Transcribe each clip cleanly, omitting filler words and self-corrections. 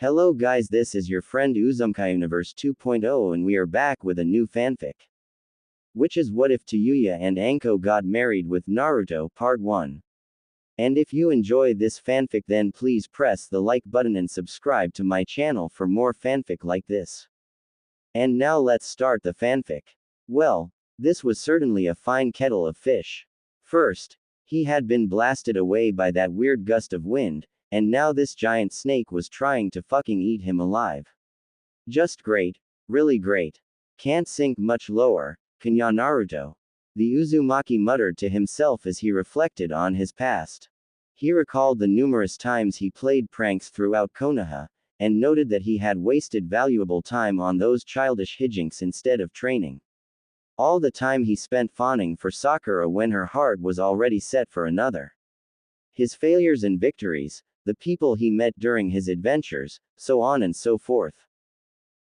Hello guys, this is your friend Uzumkai Universe 2.0 and we are back with a new fanfic. Which is what if Tayuya and Anko got married with Naruto Part 1. And if you enjoy this fanfic then please press the like button and subscribe to my channel for more fanfic like this. And now let's start the fanfic. Well, this was certainly a fine kettle of fish. First, he had been blasted away by that weird gust of wind, and now this giant snake was trying to fucking eat him alive. Just great. Really great. Can't sink much lower, can ya Naruto? The Uzumaki muttered to himself as he reflected on his past. He recalled the numerous times he played pranks throughout Konoha, and noted that he had wasted valuable time on those childish hijinks instead of training. All the time he spent fawning for Sakura when her heart was already set for another. His failures and victories, the people he met during his adventures, so on and so forth.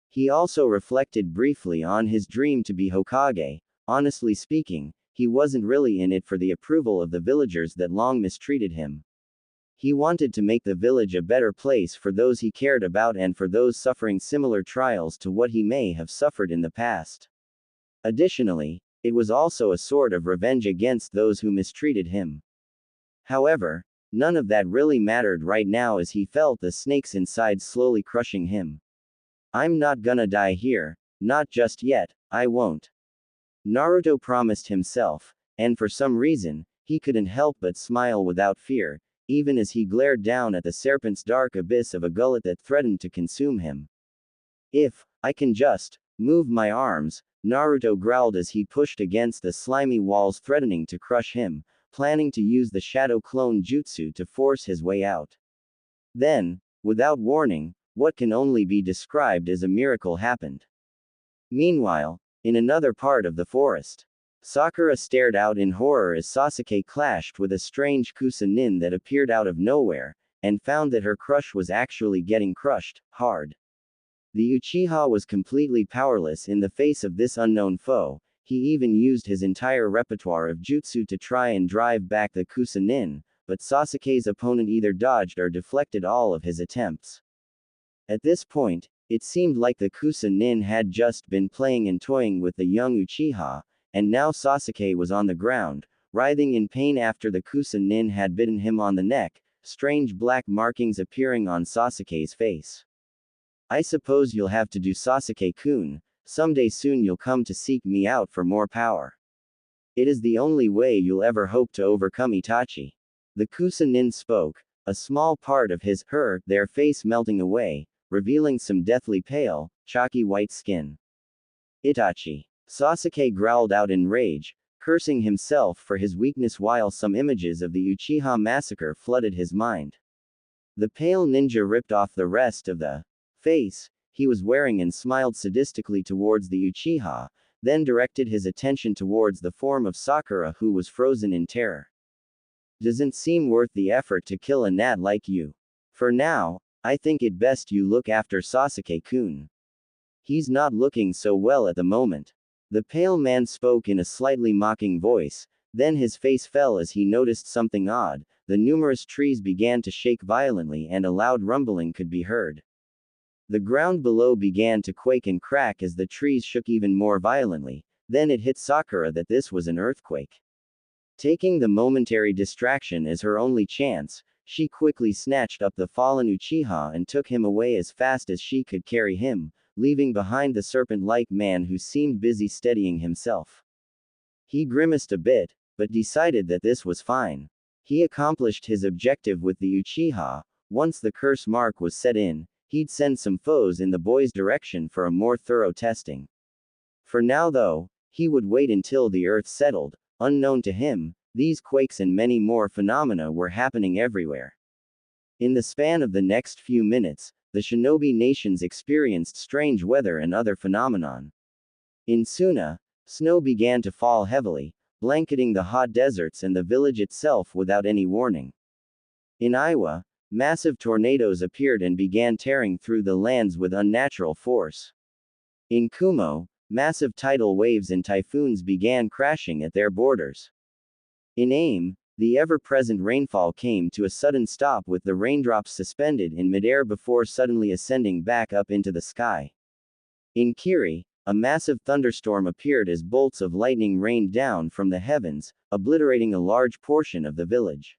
He also reflected briefly on his dream to be Hokage. Honestly speaking, he wasn't really in it for the approval of the villagers that long mistreated him. He wanted to make the village a better place for those he cared about and for those suffering similar trials to what he may have suffered in the past. Additionally, it was also a sort of revenge against those who mistreated him. However, none of that really mattered right now as he felt the snakes inside slowly crushing him. I'm not gonna die here, not just yet, I won't. Naruto promised himself, and for some reason, he couldn't help but smile without fear, even as he glared down at the serpent's dark abyss of a gullet that threatened to consume him. If I can just move my arms, Naruto growled as he pushed against the slimy walls threatening to crush him, planning to use the shadow clone jutsu to force his way out. Then, without warning, what can only be described as a miracle happened. Meanwhile, in another part of the forest, Sakura stared out in horror as Sasuke clashed with a strange Kusa-nin that appeared out of nowhere, and found that her crush was actually getting crushed hard. The Uchiha was completely powerless in the face of this unknown foe. He even used his entire repertoire of jutsu to try and drive back the Kusa-nin, but Sasuke's opponent either dodged or deflected all of his attempts. At this point, it seemed like the Kusa-nin had just been playing and toying with the young Uchiha, and now Sasuke was on the ground, writhing in pain after the Kusa-nin had bitten him on the neck, strange black markings appearing on Sasuke's face. I suppose you'll have to do Sasuke-kun. Someday soon you'll come to seek me out for more power. It is the only way you'll ever hope to overcome Itachi. The Kusa-nin spoke, a small part of their face melting away, revealing some deathly pale, chalky white skin. Itachi. Sasuke growled out in rage, cursing himself for his weakness while some images of the Uchiha massacre flooded his mind. The pale ninja ripped off the rest of the face he was wearing and smiled sadistically towards the Uchiha, then directed his attention towards the form of Sakura who was frozen in terror. Doesn't seem worth the effort to kill a gnat like you. For now, I think it best you look after Sasuke-kun. He's not looking so well at the moment. The pale man spoke in a slightly mocking voice, then his face fell as he noticed something odd. The numerous trees began to shake violently and a loud rumbling could be heard. The ground below began to quake and crack as the trees shook even more violently, then it hit Sakura that this was an earthquake. Taking the momentary distraction as her only chance, she quickly snatched up the fallen Uchiha and took him away as fast as she could carry him, leaving behind the serpent-like man who seemed busy steadying himself. He grimaced a bit, but decided that this was fine. He accomplished his objective with the Uchiha. Once the curse mark was set in, he'd send some foes in the boy's direction for a more thorough testing. For now though, he would wait until the earth settled. Unknown to him, these quakes and many more phenomena were happening everywhere. In the span of the next few minutes, the shinobi nations experienced strange weather and other phenomenon. In Suna, snow began to fall heavily, blanketing the hot deserts and the village itself without any warning. In Iwa, massive tornadoes appeared and began tearing through the lands with unnatural force. In Kumo, massive tidal waves and typhoons began crashing at their borders. In Aim, The ever-present rainfall came to a sudden stop with the raindrops suspended in midair before suddenly ascending back up into the sky. In Kiri, a massive thunderstorm appeared as bolts of lightning rained down from the heavens, obliterating a large portion of the village.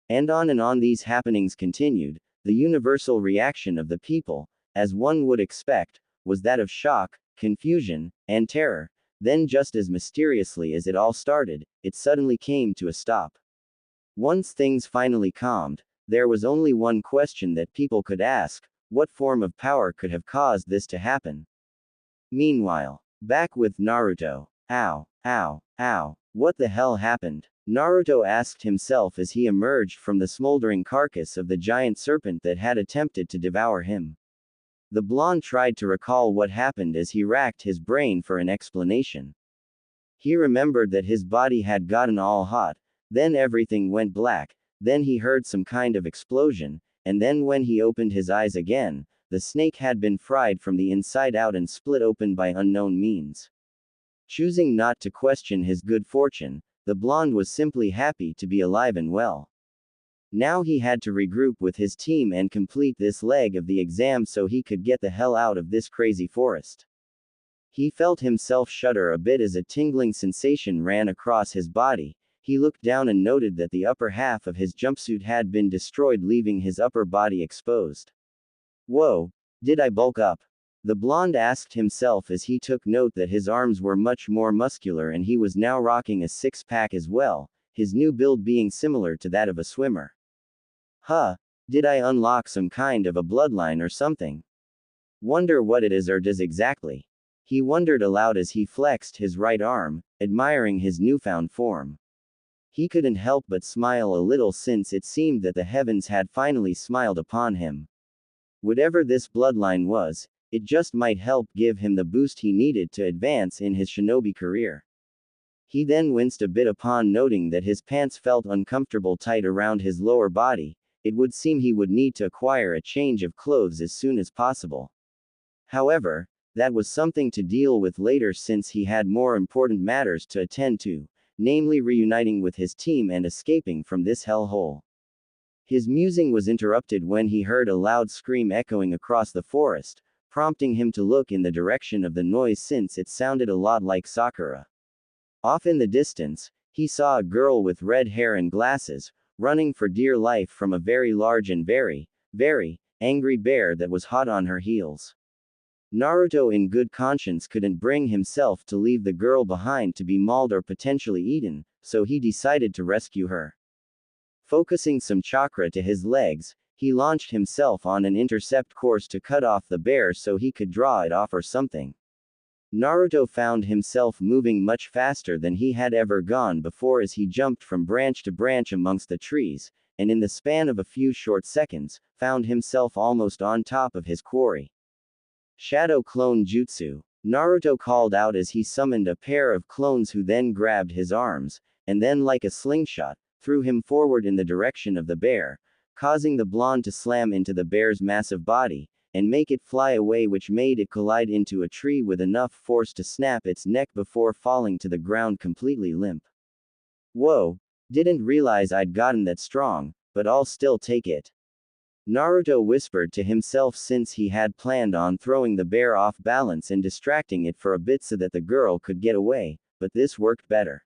And on these happenings continued. The universal reaction of the people, as one would expect, was that of shock, confusion, and terror. Then, just as mysteriously as it all started, it suddenly came to a stop. Once things finally calmed, there was only one question that people could ask: what form of power could have caused this to happen? Meanwhile, back with Naruto. Ow, ow, ow, what the hell happened? Naruto asked himself as he emerged from the smoldering carcass of the giant serpent that had attempted to devour him. The blonde tried to recall what happened as he racked his brain for an explanation. He remembered that his body had gotten all hot, then everything went black, then he heard some kind of explosion, and then when he opened his eyes again, the snake had been fried from the inside out and split open by unknown means. Choosing not to question his good fortune, the blonde was simply happy to be alive and well. Now he had to regroup with his team and complete this leg of the exam so he could get the hell out of this crazy forest. He felt himself shudder a bit as a tingling sensation ran across his body. He looked down and noted that the upper half of his jumpsuit had been destroyed, leaving his upper body exposed. Whoa, did I bulk up? The blonde asked himself as he took note that his arms were much more muscular and he was now rocking a six-pack as well, his new build being similar to that of a swimmer. Huh, did I unlock some kind of a bloodline or something? Wonder what it is or does exactly. He wondered aloud as he flexed his right arm, admiring his newfound form. He couldn't help but smile a little since it seemed that the heavens had finally smiled upon him. Whatever this bloodline was, it just might help give him the boost he needed to advance in his shinobi career. He then winced a bit upon noting that his pants felt uncomfortable tight around his lower body. It would seem he would need to acquire a change of clothes as soon as possible. However, that was something to deal with later since he had more important matters to attend to, namely reuniting with his team and escaping from this hellhole. His musing was interrupted when he heard a loud scream echoing across the forest, prompting him to look in the direction of the noise since it sounded a lot like Sakura. Off in the distance, he saw a girl with red hair and glasses, running for dear life from a very large and very, very angry bear that was hot on her heels. Naruto in good conscience couldn't bring himself to leave the girl behind to be mauled or potentially eaten, so he decided to rescue her. Focusing some chakra to his legs, he launched himself on an intercept course to cut off the bear so he could draw it off or something. Naruto found himself moving much faster than he had ever gone before as he jumped from branch to branch amongst the trees, and in the span of a few short seconds, found himself almost on top of his quarry. Shadow Clone Jutsu, Naruto called out as he summoned a pair of clones who then grabbed his arms, and then like a slingshot, threw him forward in the direction of the bear, causing the blonde to slam into the bear's massive body, and make it fly away, which made it collide into a tree with enough force to snap its neck before falling to the ground completely limp. Whoa, didn't realize I'd gotten that strong, but I'll still take it. Naruto whispered to himself since he had planned on throwing the bear off balance and distracting it for a bit so that the girl could get away, but this worked better.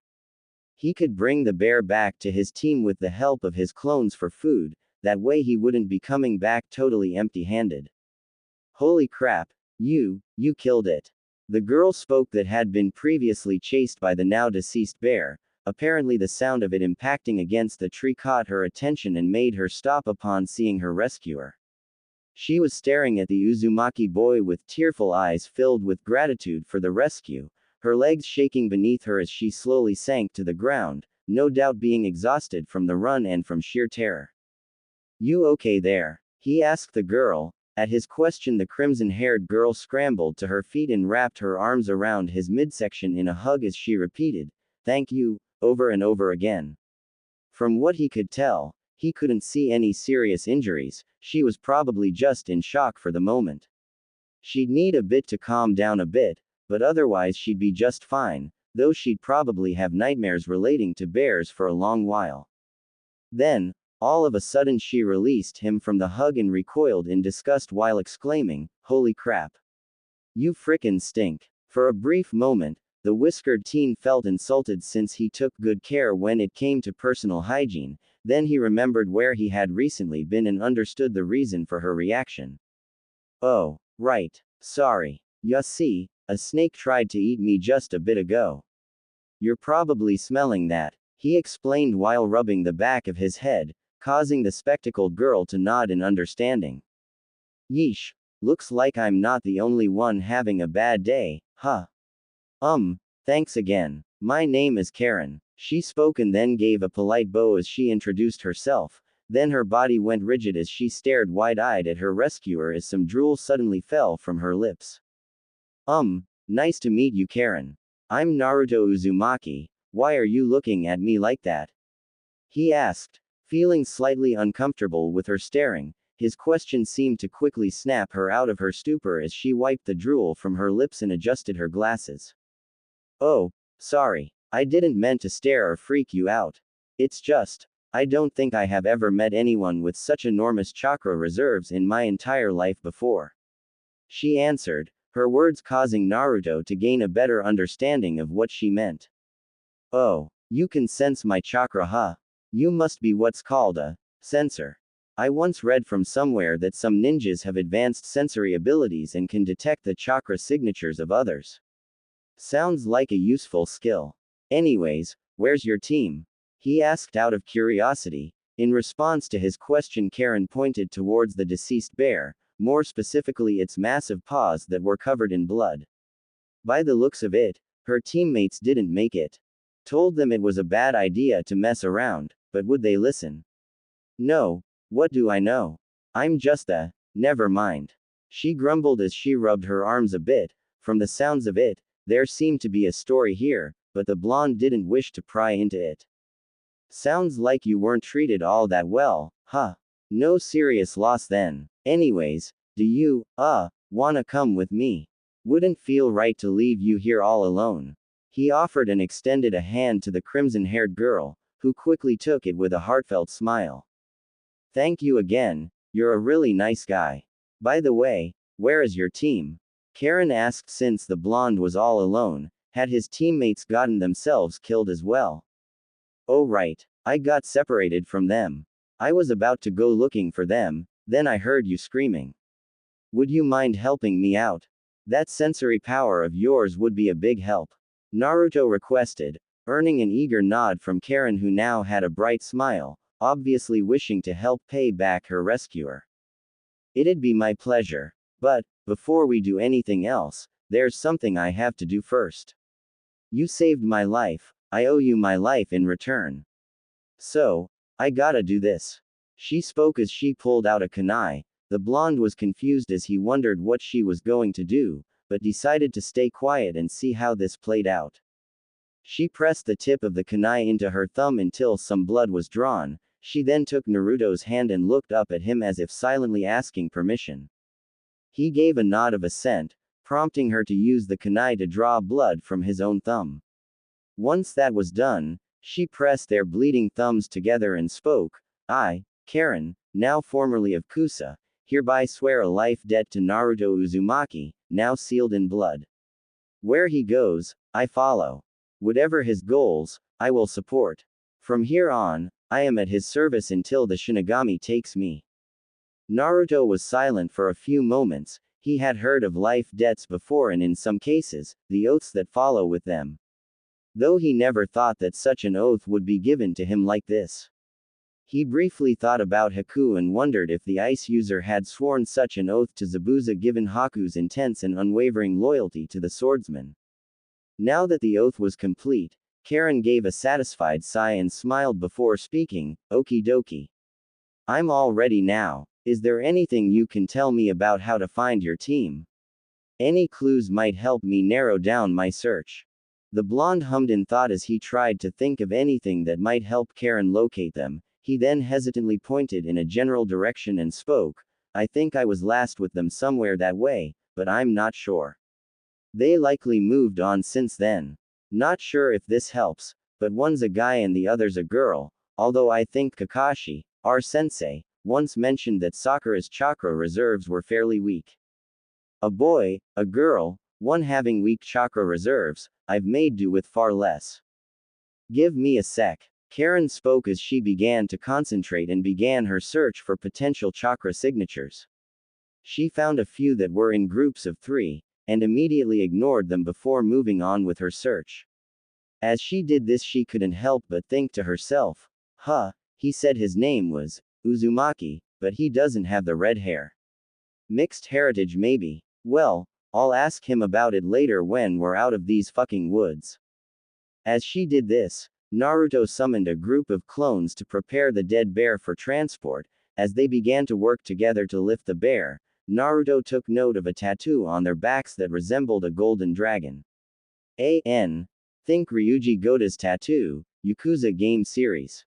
He could bring the bear back to his team with the help of his clones for food, that way he wouldn't be coming back totally empty-handed. Holy crap, you killed it. The girl spoke that had been previously chased by the now deceased bear. Apparently the sound of it impacting against the tree caught her attention and made her stop upon seeing her rescuer. She was staring at the Uzumaki boy with tearful eyes filled with gratitude for the rescue, her legs shaking beneath her as she slowly sank to the ground, no doubt being exhausted from the run and from sheer terror. You okay there? He asked the girl. At his question, the crimson-haired girl scrambled to her feet and wrapped her arms around his midsection in a hug as she repeated, "Thank you," over and over again. From what he could tell, he couldn't see any serious injuries. She was probably just in shock for the moment. She'd need a bit to calm down a bit, but otherwise she'd be just fine, though she'd probably have nightmares relating to bears for a long while. Then, all of a sudden she released him from the hug and recoiled in disgust while exclaiming, "Holy crap. You frickin' stink." For a brief moment, the whiskered teen felt insulted since he took good care when it came to personal hygiene, then he remembered where he had recently been and understood the reason for her reaction. "Oh, right. Sorry. Ya see, a snake tried to eat me just a bit ago. You're probably smelling that," he explained while rubbing the back of his head, causing the spectacled girl to nod in understanding. "Yeesh. Looks like I'm not the only one having a bad day, huh? Thanks again. My name is Karen." She spoke and then gave a polite bow as she introduced herself, then her body went rigid as she stared wide-eyed at her rescuer as some drool suddenly fell from her lips. Nice to meet you, Karen. I'm Naruto Uzumaki. Why are you looking at me like that?" he asked, feeling slightly uncomfortable with her staring. His question seemed to quickly snap her out of her stupor as she wiped the drool from her lips and adjusted her glasses. "Oh, sorry. I didn't meant to stare or freak you out. It's just, I don't think I have ever met anyone with such enormous chakra reserves in my entire life before," she answered, her words causing Naruto to gain a better understanding of what she meant. "Oh, you can sense my chakra, huh? You must be what's called a sensor. I once read from somewhere that some ninjas have advanced sensory abilities and can detect the chakra signatures of others. Sounds like a useful skill. Anyways, where's your team?" he asked out of curiosity. In response to his question, Karen pointed towards the deceased bear, more specifically its massive paws that were covered in blood. By the looks of it, her teammates didn't make it. Told them it was a bad idea to mess around, but would they listen? "No, what do I know? I'm just a, never mind," she grumbled as she rubbed her arms a bit. From the sounds of it, there seemed to be a story here, but the blonde didn't wish to pry into it. "Sounds like you weren't treated all that well, huh? No serious loss then. Anyways, do you, wanna come with me? Wouldn't feel right to leave you here all alone." He offered and extended a hand to the crimson-haired girl, who quickly took it with a heartfelt smile. "Thank you again, you're a really nice guy. By the way, where is your team?" Karen asked since the blonde was all alone. Had his teammates gotten themselves killed as well? "Oh right, I got separated from them. I was about to go looking for them, then I heard you screaming. Would you mind helping me out? That sensory power of yours would be a big help," Naruto requested, earning an eager nod from Karen, who now had a bright smile, obviously wishing to help pay back her rescuer. "It'd be my pleasure. But, before we do anything else, there's something I have to do first. You saved my life, I owe you my life in return. So, I gotta do this." She spoke as she pulled out a kunai. The blonde was confused as he wondered what she was going to do, but decided to stay quiet and see how this played out. She pressed the tip of the kunai into her thumb until some blood was drawn. She then took Naruto's hand and looked up at him as if silently asking permission. He gave a nod of assent, prompting her to use the kunai to draw blood from his own thumb. Once that was done, she pressed their bleeding thumbs together and spoke, "I, Karen, now formerly of Kusa, hereby swear a life debt to Naruto Uzumaki, now sealed in blood. Where he goes, I follow. Whatever his goals, I will support. From here on, I am at his service until the Shinigami takes me." Naruto was silent for a few moments. He had heard of life debts before and in some cases, the oaths that follow with them. Though he never thought that such an oath would be given to him like this. He briefly thought about Haku and wondered if the ice user had sworn such an oath to Zabuza given Haku's intense and unwavering loyalty to the swordsman. Now that the oath was complete, Karen gave a satisfied sigh and smiled before speaking, "Okie dokie. I'm all ready now. Is there anything you can tell me about how to find your team? Any clues might help me narrow down my search." The blonde hummed in thought as he tried to think of anything that might help Karen locate them. He then hesitantly pointed in a general direction and spoke, "I think I was last with them somewhere that way, but I'm not sure. They likely moved on since then. Not sure if this helps, but one's a guy and the other's a girl, although I think Kakashi, our sensei, once mentioned that Sakura's chakra reserves were fairly weak. A boy, a girl, one having weak chakra reserves, I've made do with far less. Give me a sec. Karen spoke as she began to concentrate and began her search for potential chakra signatures. She found a few that were in groups of 3, and immediately ignored them before moving on with her search. As she did this, she couldn't help but think to herself, he said his name was Uzumaki, but he doesn't have the red hair. Mixed heritage maybe. Well, I'll ask him about it later when we're out of these fucking woods. As she did this, Naruto summoned a group of clones to prepare the dead bear for transport. As they began to work together to lift the bear, Naruto took note of a tattoo on their backs that resembled a golden dragon. Think Ryuji Goda's tattoo, Yakuza game series.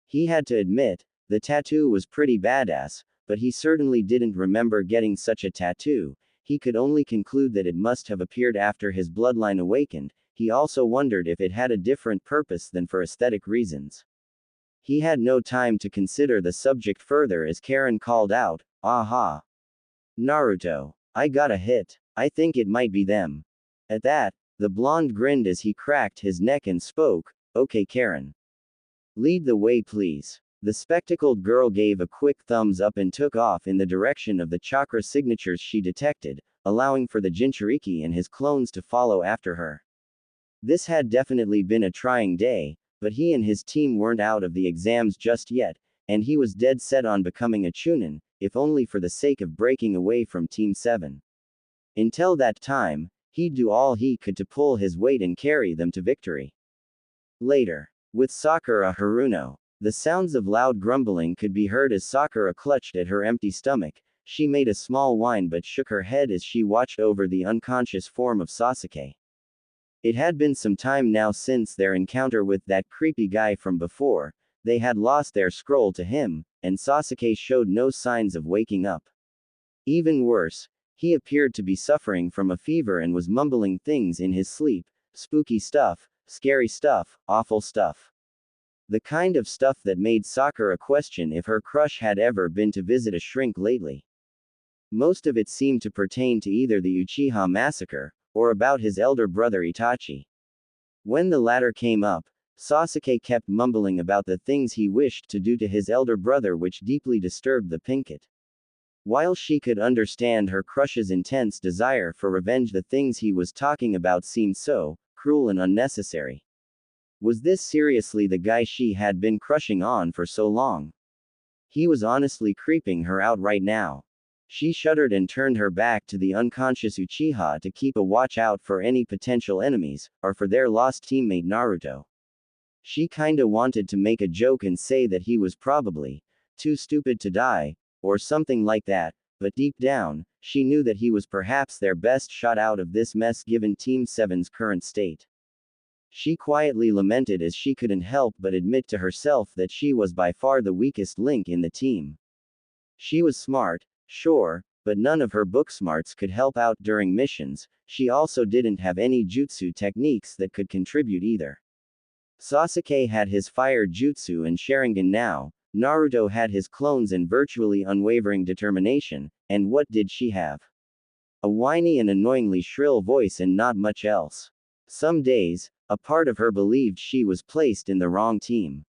He had to admit, the tattoo was pretty badass, but he certainly didn't remember getting such a tattoo. He could only conclude that it must have appeared after his bloodline awakened. He also wondered if it had a different purpose than for aesthetic reasons. He had no time to consider the subject further as Karen called out, "Aha! Naruto, I got a hit. I think it might be them." At that, the blonde grinned as he cracked his neck and spoke, "Okay, Karen. Lead the way, please." The spectacled girl gave a quick thumbs up and took off in the direction of the chakra signatures she detected, allowing for the Jinchuriki and his clones to follow after her. This had definitely been a trying day, but he and his team weren't out of the exams just yet, and he was dead set on becoming a Chunin, if only for the sake of breaking away from Team 7. Until that time, he'd do all he could to pull his weight and carry them to victory. Later, with Sakura Haruno, the sounds of loud grumbling could be heard as Sakura clutched at her empty stomach. She made a small whine but shook her head as she watched over the unconscious form of Sasuke. It had been some time now since their encounter with that creepy guy from before. They had lost their scroll to him, and Sasuke showed no signs of waking up. Even worse, he appeared to be suffering from a fever and was mumbling things in his sleep. Spooky stuff, scary stuff, awful stuff. The kind of stuff that made Sakura question if her crush had ever been to visit a shrink lately. Most of it seemed to pertain to either the Uchiha massacre, or about his elder brother Itachi. When the latter came up, Sasuke kept mumbling about the things he wished to do to his elder brother, which deeply disturbed the Pinkett. While she could understand her crush's intense desire for revenge, the things he was talking about seemed so cruel and unnecessary. Was this seriously the guy she had been crushing on for so long? He was honestly creeping her out right now. She shuddered and turned her back to the unconscious Uchiha to keep a watch out for any potential enemies, or for their lost teammate Naruto. She kinda wanted to make a joke and say that he was probably too stupid to die, or something like that, but deep down, she knew that he was perhaps their best shot out of this mess given Team 7's current state. She quietly lamented as she couldn't help but admit to herself that she was by far the weakest link in the team. She was smart, sure, but none of her book smarts could help out during missions. She also didn't have any jutsu techniques that could contribute either. Sasuke had his fire jutsu and Sharingan now, Naruto had his clones and virtually unwavering determination, and what did she have? A whiny and annoyingly shrill voice and not much else. Some days, a part of her believed she was placed in the wrong team.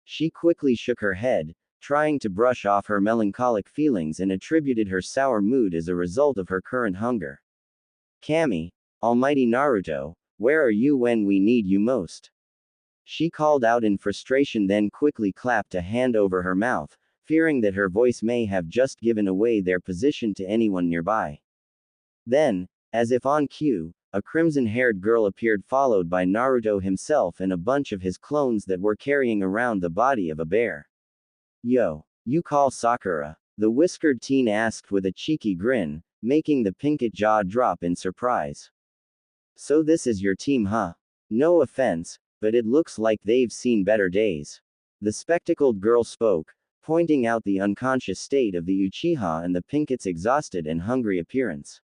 She quickly shook her head, trying to brush off her melancholic feelings, and attributed her sour mood as a result of her current hunger. "Kami, almighty Naruto, where are you when we need you most?" She called out in frustration, then quickly clapped a hand over her mouth, fearing that her voice may have just given away their position to anyone nearby. Then, as if on cue, a crimson-haired girl appeared, followed by Naruto himself and a bunch of his clones that were carrying around the body of a bear. "Yo, you call Sakura?" the whiskered teen asked with a cheeky grin, making the Pinkett jaw drop in surprise. "So this is your team, huh? No offense, but it looks like they've seen better days." The spectacled girl spoke, pointing out the unconscious state of the Uchiha and the Pinkett's exhausted and hungry appearance.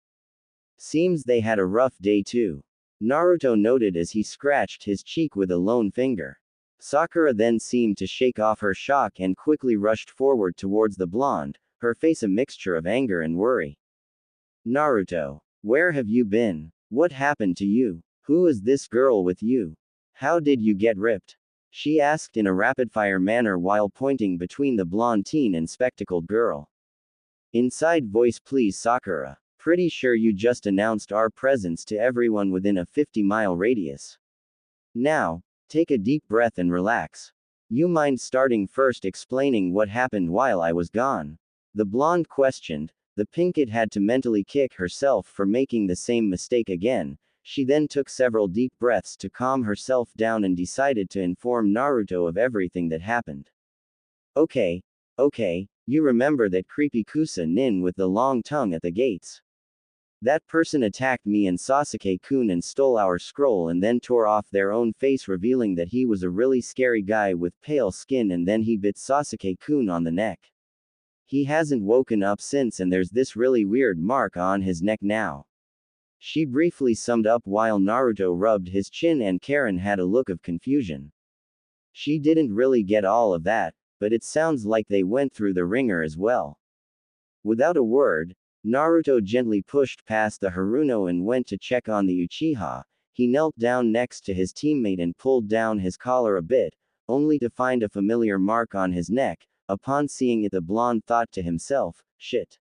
"Seems they had a rough day too," Naruto noted as he scratched his cheek with a lone finger. Sakura then seemed to shake off her shock and quickly rushed forward towards the blonde, her face a mixture of anger and worry. Naruto, where have you been? What happened to you? Who is this girl with you? How did you get ripped? She asked in a rapid-fire manner while pointing between the blonde teen and spectacled girl. Inside voice, please Sakura. Pretty sure you just announced our presence to everyone within a 50-mile radius. Now, take a deep breath and relax. You mind starting first explaining what happened while I was gone? The blonde questioned. The pinkett had to mentally kick herself for making the same mistake again. She then took several deep breaths to calm herself down and decided to inform Naruto of everything that happened. Okay, you remember that creepy Kusa nin with the long tongue at the gates? That person attacked me and Sasuke-kun and stole our scroll and then tore off their own face, revealing that he was a really scary guy with pale skin, and then he bit Sasuke-kun on the neck. He hasn't woken up since and there's this really weird mark on his neck now. She briefly summed up while Naruto rubbed his chin and Karen had a look of confusion. She didn't really get all of that, but it sounds like they went through the ringer as well. Without a word, Naruto gently pushed past the Haruno and went to check on the Uchiha. He knelt down next to his teammate and pulled down his collar a bit, only to find a familiar mark on his neck. Upon seeing it, the blonde thought to himself, shit.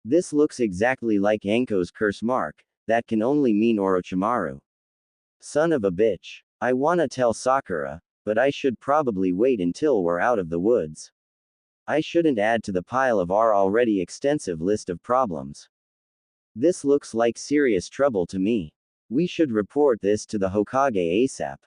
This looks exactly like Anko's curse mark. That can only mean Orochimaru. Son of a bitch. I wanna tell Sakura, but I should probably wait until we're out of the woods. I shouldn't add to the pile of our already extensive list of problems. This looks like serious trouble to me. We should report this to the Hokage ASAP.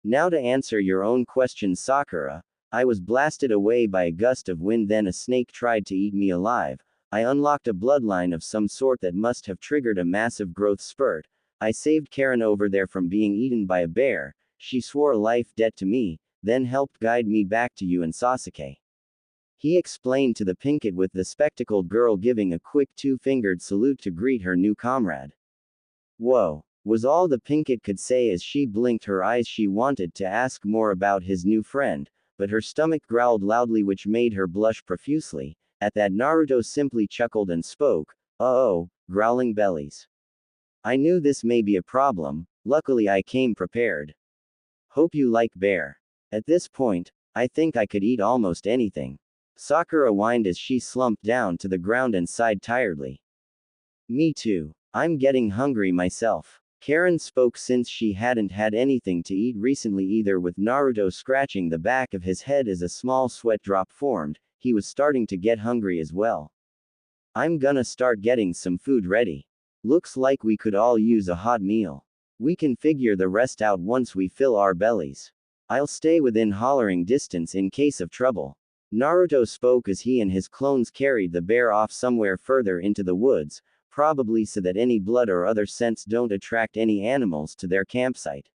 Now to answer your own question, Sakura, I was blasted away by a gust of wind, then a snake tried to eat me alive. I unlocked a bloodline of some sort that must have triggered a massive growth spurt. I saved Karen over there from being eaten by a bear. She swore a life debt to me, then helped guide me back to you and Sasuke. He explained to the pinkett, with the spectacled girl giving a quick two-fingered salute to greet her new comrade. Whoa, was all the pinkett could say as she blinked her eyes. She wanted to ask more about his new friend, but her stomach growled loudly, which made her blush profusely. At that, Naruto simply chuckled and spoke, "Oh, growling bellies. I knew this may be a problem, luckily I came prepared. Hope you like bear. At this point, I think I could eat almost anything." Sakura whined as she slumped down to the ground and sighed tiredly. Me too. I'm getting hungry myself. Karen spoke since she hadn't had anything to eat recently either, with Naruto scratching the back of his head as a small sweat drop formed. He was starting to get hungry as well. I'm gonna start getting some food ready. Looks like we could all use a hot meal. We can figure the rest out once we fill our bellies. I'll stay within hollering distance in case of trouble. Naruto spoke as he and his clones carried the bear off somewhere further into the woods, probably so that any blood or other scents don't attract any animals to their campsite.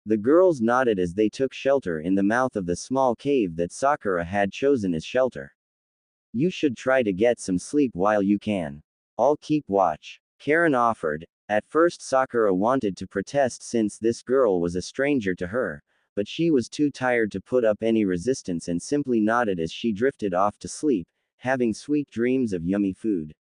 The girls nodded as they took shelter in the mouth of the small cave that Sakura had chosen as shelter. You should try to get some sleep while you can. I'll keep watch, Karen offered. At first Sakura wanted to protest since this girl was a stranger to her, but she was too tired to put up any resistance and simply nodded as she drifted off to sleep, having sweet dreams of yummy food.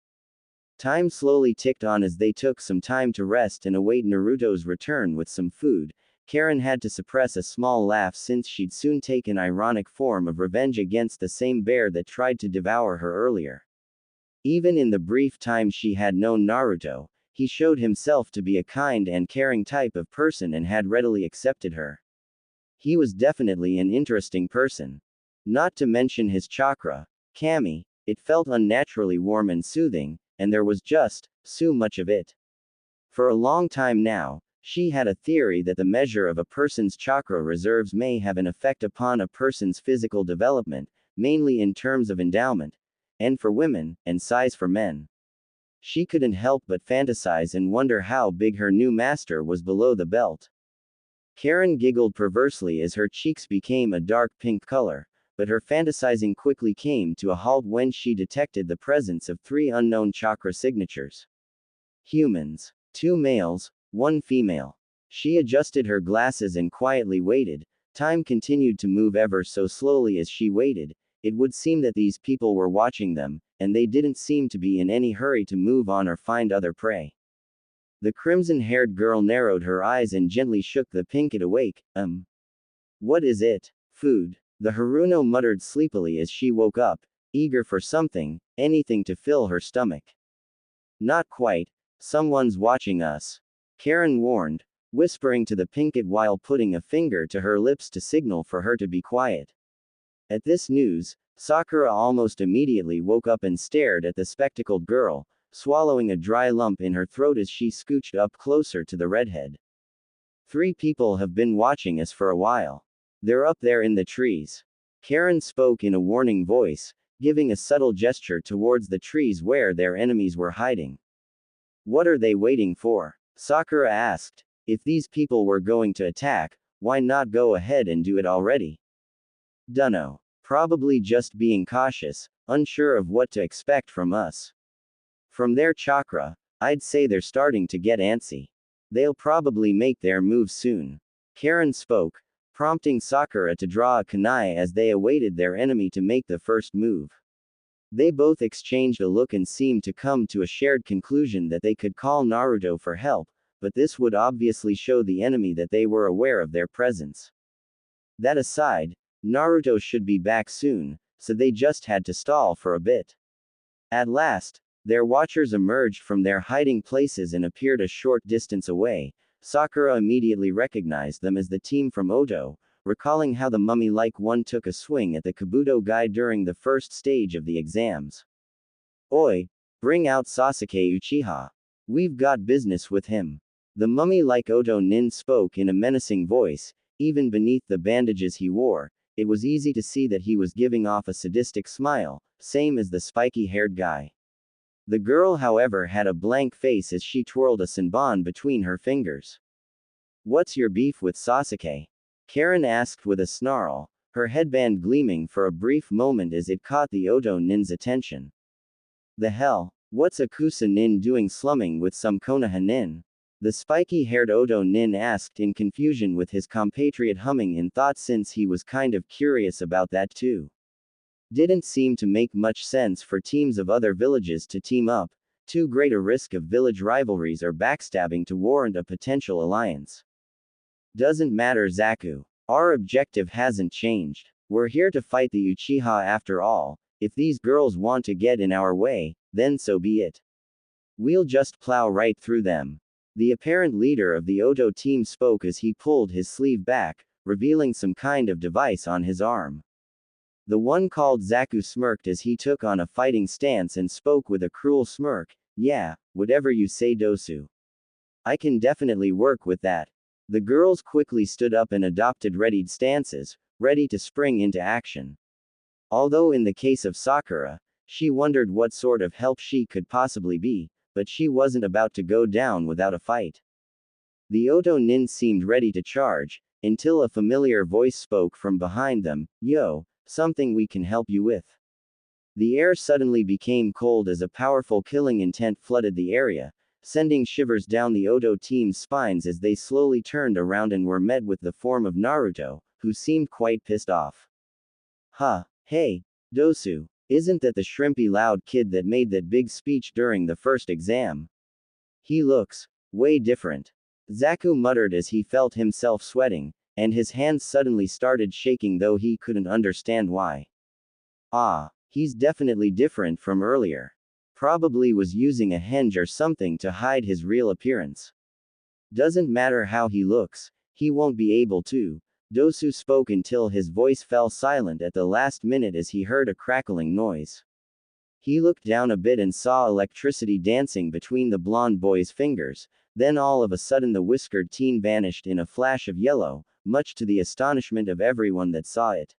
Time slowly ticked on as they took some time to rest and await Naruto's return with some food. Karen had to suppress a small laugh since she'd soon take an ironic form of revenge against the same bear that tried to devour her earlier. Even in the brief time she had known Naruto, he showed himself to be a kind and caring type of person and had readily accepted her. He was definitely an interesting person. Not to mention his chakra, Kami, it felt unnaturally warm and soothing, and there was just so much of it. For a long time now, she had a theory that the measure of a person's chakra reserves may have an effect upon a person's physical development, mainly in terms of endowment, and for women, and size for men. She couldn't help but fantasize and wonder how big her new master was below the belt. Karen giggled perversely as her cheeks became a dark pink color, but her fantasizing quickly came to a halt when she detected the presence of 3 unknown chakra signatures. Humans. 2 males, 1 female. She adjusted her glasses and quietly waited, Time continued to move ever so slowly as she waited. It would seem that these people were watching them, and they didn't seem to be in any hurry to move on or find other prey. The crimson-haired girl narrowed her eyes and gently shook the pinkett awake. What is it? Food. The Haruno muttered sleepily as she woke up, eager for something, anything to fill her stomach. Not quite. Someone's watching us. Karen warned, whispering to the pinkett while putting a finger to her lips to signal for her to be quiet. At this news, Sakura almost immediately woke up and stared at the spectacled girl, swallowing a dry lump in her throat as she scooched up closer to the redhead. 3 people have been watching us for a while. They're up there in the trees. Karen spoke in a warning voice, giving a subtle gesture towards the trees where their enemies were hiding. What are they waiting for? Sakura asked. If these people were going to attack, why not go ahead and do it already? Dunno. Probably just being cautious, unsure of what to expect from us. From their chakra, I'd say they're starting to get antsy. They'll probably make their move soon. Karen spoke, prompting Sakura to draw a kunai as they awaited their enemy to make the first move. They both exchanged a look and seemed to come to a shared conclusion that they could call Naruto for help, but this would obviously show the enemy that they were aware of their presence. That aside, Naruto should be back soon, so they just had to stall for a bit. At last, their watchers emerged from their hiding places and appeared a short distance away. Sakura immediately recognized them as the team from Oto, recalling how the mummy-like one took a swing at the Kabuto guy during the first stage of the exams. Oi, bring out Sasuke Uchiha. We've got business with him. The mummy-like Oto nin spoke in a menacing voice. Even beneath the bandages he wore, it was easy to see that he was giving off a sadistic smile, same as the spiky-haired guy. The girl, however, had a blank face as she twirled a senbon between her fingers. What's your beef with Sasuke? Karen asked with a snarl, her headband gleaming for a brief moment as it caught the Oto nin's attention. The hell? What's a Kusa nin doing slumming with some Konoha nin? The spiky-haired Oto nin asked in confusion, with his compatriot humming in thought since he was kind of curious about that too. Didn't seem to make much sense for teams of other villages to team up, too great a risk of village rivalries or backstabbing to warrant a potential alliance. Doesn't matter, Zaku. Our objective hasn't changed. We're here to fight the Uchiha after all. If these girls want to get in our way, then so be it. We'll just plow right through them. The apparent leader of the Oto team spoke as he pulled his sleeve back, revealing some kind of device on his arm. The one called Zaku smirked as he took on a fighting stance and spoke with a cruel smirk. Yeah, whatever you say, Dosu. I can definitely work with that. The girls quickly stood up and adopted readied stances, ready to spring into action. Although in the case of Sakura, she wondered what sort of help she could possibly be, but she wasn't about to go down without a fight. The Oto nin seemed ready to charge, until a familiar voice spoke from behind them. Yo, something we can help you with. The air suddenly became cold as a powerful killing intent flooded the area, sending shivers down the Oto team's spines as they slowly turned around and were met with the form of Naruto, who seemed quite pissed off. Huh, hey, Dosu, isn't that the shrimpy loud kid that made that big speech during the first exam? He looks way different. Zaku muttered as he felt himself sweating, and his hands suddenly started shaking, though he couldn't understand why. Ah, he's definitely different from earlier. Probably was using a henge or something to hide his real appearance. Doesn't matter how he looks, he won't be able to. Dosu spoke until his voice fell silent at the last minute as he heard a crackling noise. He looked down a bit and saw electricity dancing between the blonde boy's fingers, then all of a sudden the whiskered teen vanished in a flash of yellow, much to the astonishment of everyone that saw it.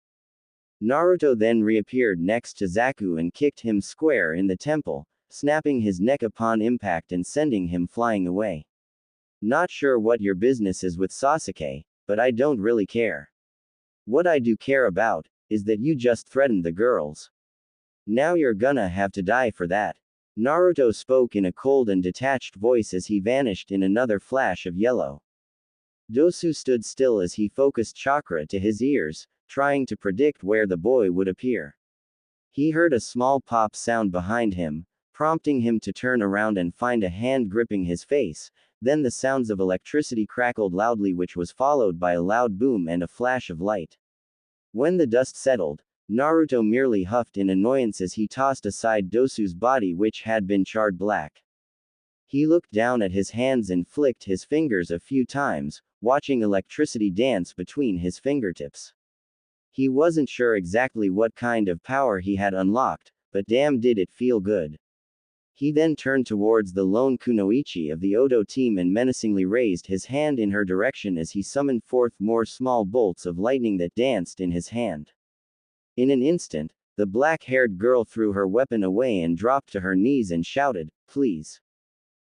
Naruto then reappeared next to Zaku and kicked him square in the temple, snapping his neck upon impact and sending him flying away. Not sure what your business is with Sasuke, but I don't really care. What I do care about is that you just threatened the girls. Now you're gonna have to die for that. Naruto spoke in a cold and detached voice as he vanished in another flash of yellow. Dosu stood still as he focused chakra to his ears, trying to predict where the boy would appear. He heard a small pop sound behind him, prompting him to turn around and find a hand gripping his face. Then the sounds of electricity crackled loudly, which was followed by a loud boom and a flash of light. When the dust settled, Naruto merely huffed in annoyance as he tossed aside Dosu's body, which had been charred black. He looked down at his hands and flicked his fingers a few times, watching electricity dance between his fingertips. He wasn't sure exactly what kind of power he had unlocked, but damn did it feel good. He then turned towards the lone kunoichi of the Odo team and menacingly raised his hand in her direction as he summoned forth more small bolts of lightning that danced in his hand. In an instant, the black-haired girl threw her weapon away and dropped to her knees and shouted, "Please.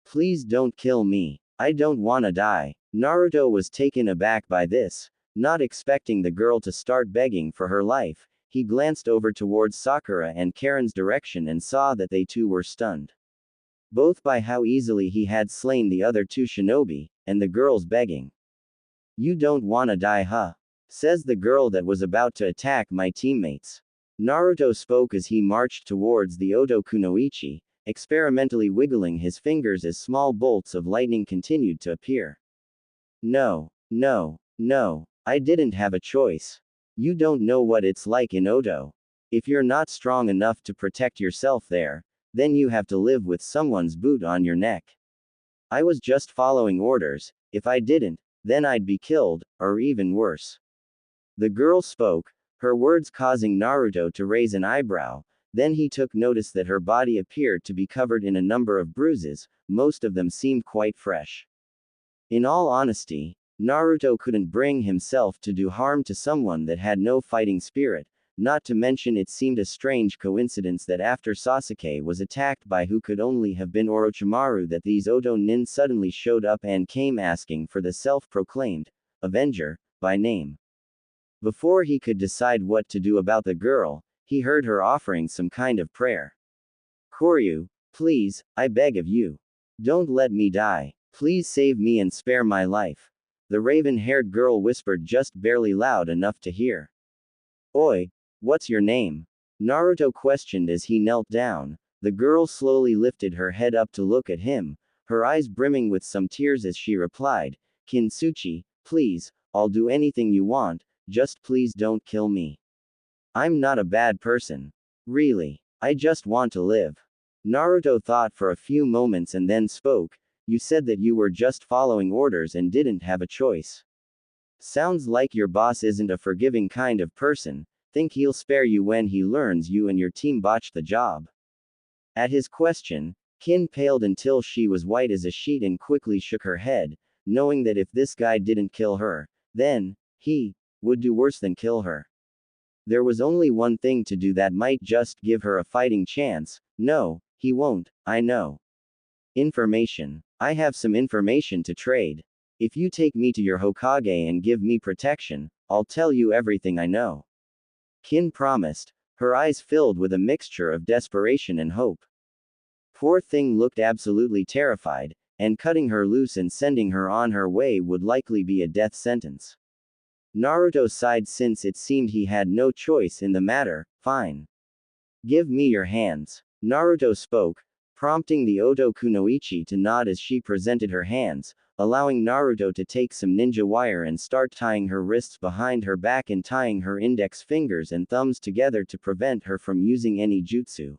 Please don't kill me. I don't wanna die." Naruto was taken aback by this. Not expecting the girl to start begging for her life, he glanced over towards Sakura and Karen's direction and saw that they too were stunned. Both by how easily he had slain the other two shinobi, and the girl's begging. "You don't wanna die, huh?" says the girl that was about to attack my teammates. Naruto spoke as he marched towards the Odo kunoichi, experimentally wiggling his fingers as small bolts of lightning continued to appear. No, no, no. I didn't have a choice. You don't know what it's like in Odo. If you're not strong enough to protect yourself there, then you have to live with someone's boot on your neck. I was just following orders. If I didn't, then I'd be killed, or even worse. The girl spoke, her words causing Naruto to raise an eyebrow. Then he took notice that her body appeared to be covered in a number of bruises, most of them seemed quite fresh. In all honesty, Naruto couldn't bring himself to do harm to someone that had no fighting spirit, not to mention it seemed a strange coincidence that after Sasuke was attacked by who could only have been Orochimaru, that these Odo nin suddenly showed up and came asking for the self-proclaimed Avenger by name. Before he could decide what to do about the girl, he heard her offering some kind of prayer. "Koryu, please, I beg of you. Don't let me die. Please save me and spare my life," the raven-haired girl whispered, just barely loud enough to hear. "Oi, what's your name?" Naruto questioned as he knelt down. The girl slowly lifted her head up to look at him, her eyes brimming with some tears as she replied, "Kintsuchi, please, I'll do anything you want, just please don't kill me. I'm not a bad person. Really. I just want to live." Naruto thought for a few moments and then spoke, "You said that you were just following orders and didn't have a choice. Sounds like your boss isn't a forgiving kind of person. Think he'll spare you when he learns you and your team botched the job?" At his question, Kin paled until she was white as a sheet and quickly shook her head, knowing that if this guy didn't kill her, then he would do worse than kill her. There was only one thing to do that might just give her a fighting chance. "No, he won't, I know. Information. I have some information to trade. If you take me to your Hokage and give me protection, I'll tell you everything I know," Kin promised, her eyes filled with a mixture of desperation and hope. Poor thing looked absolutely terrified, and cutting her loose and sending her on her way would likely be a death sentence. Naruto sighed since it seemed he had no choice in the matter. "Fine. Give me your hands." Naruto spoke, prompting the Odo kunoichi to nod as she presented her hands, allowing Naruto to take some ninja wire and start tying her wrists behind her back and tying her index fingers and thumbs together to prevent her from using any jutsu.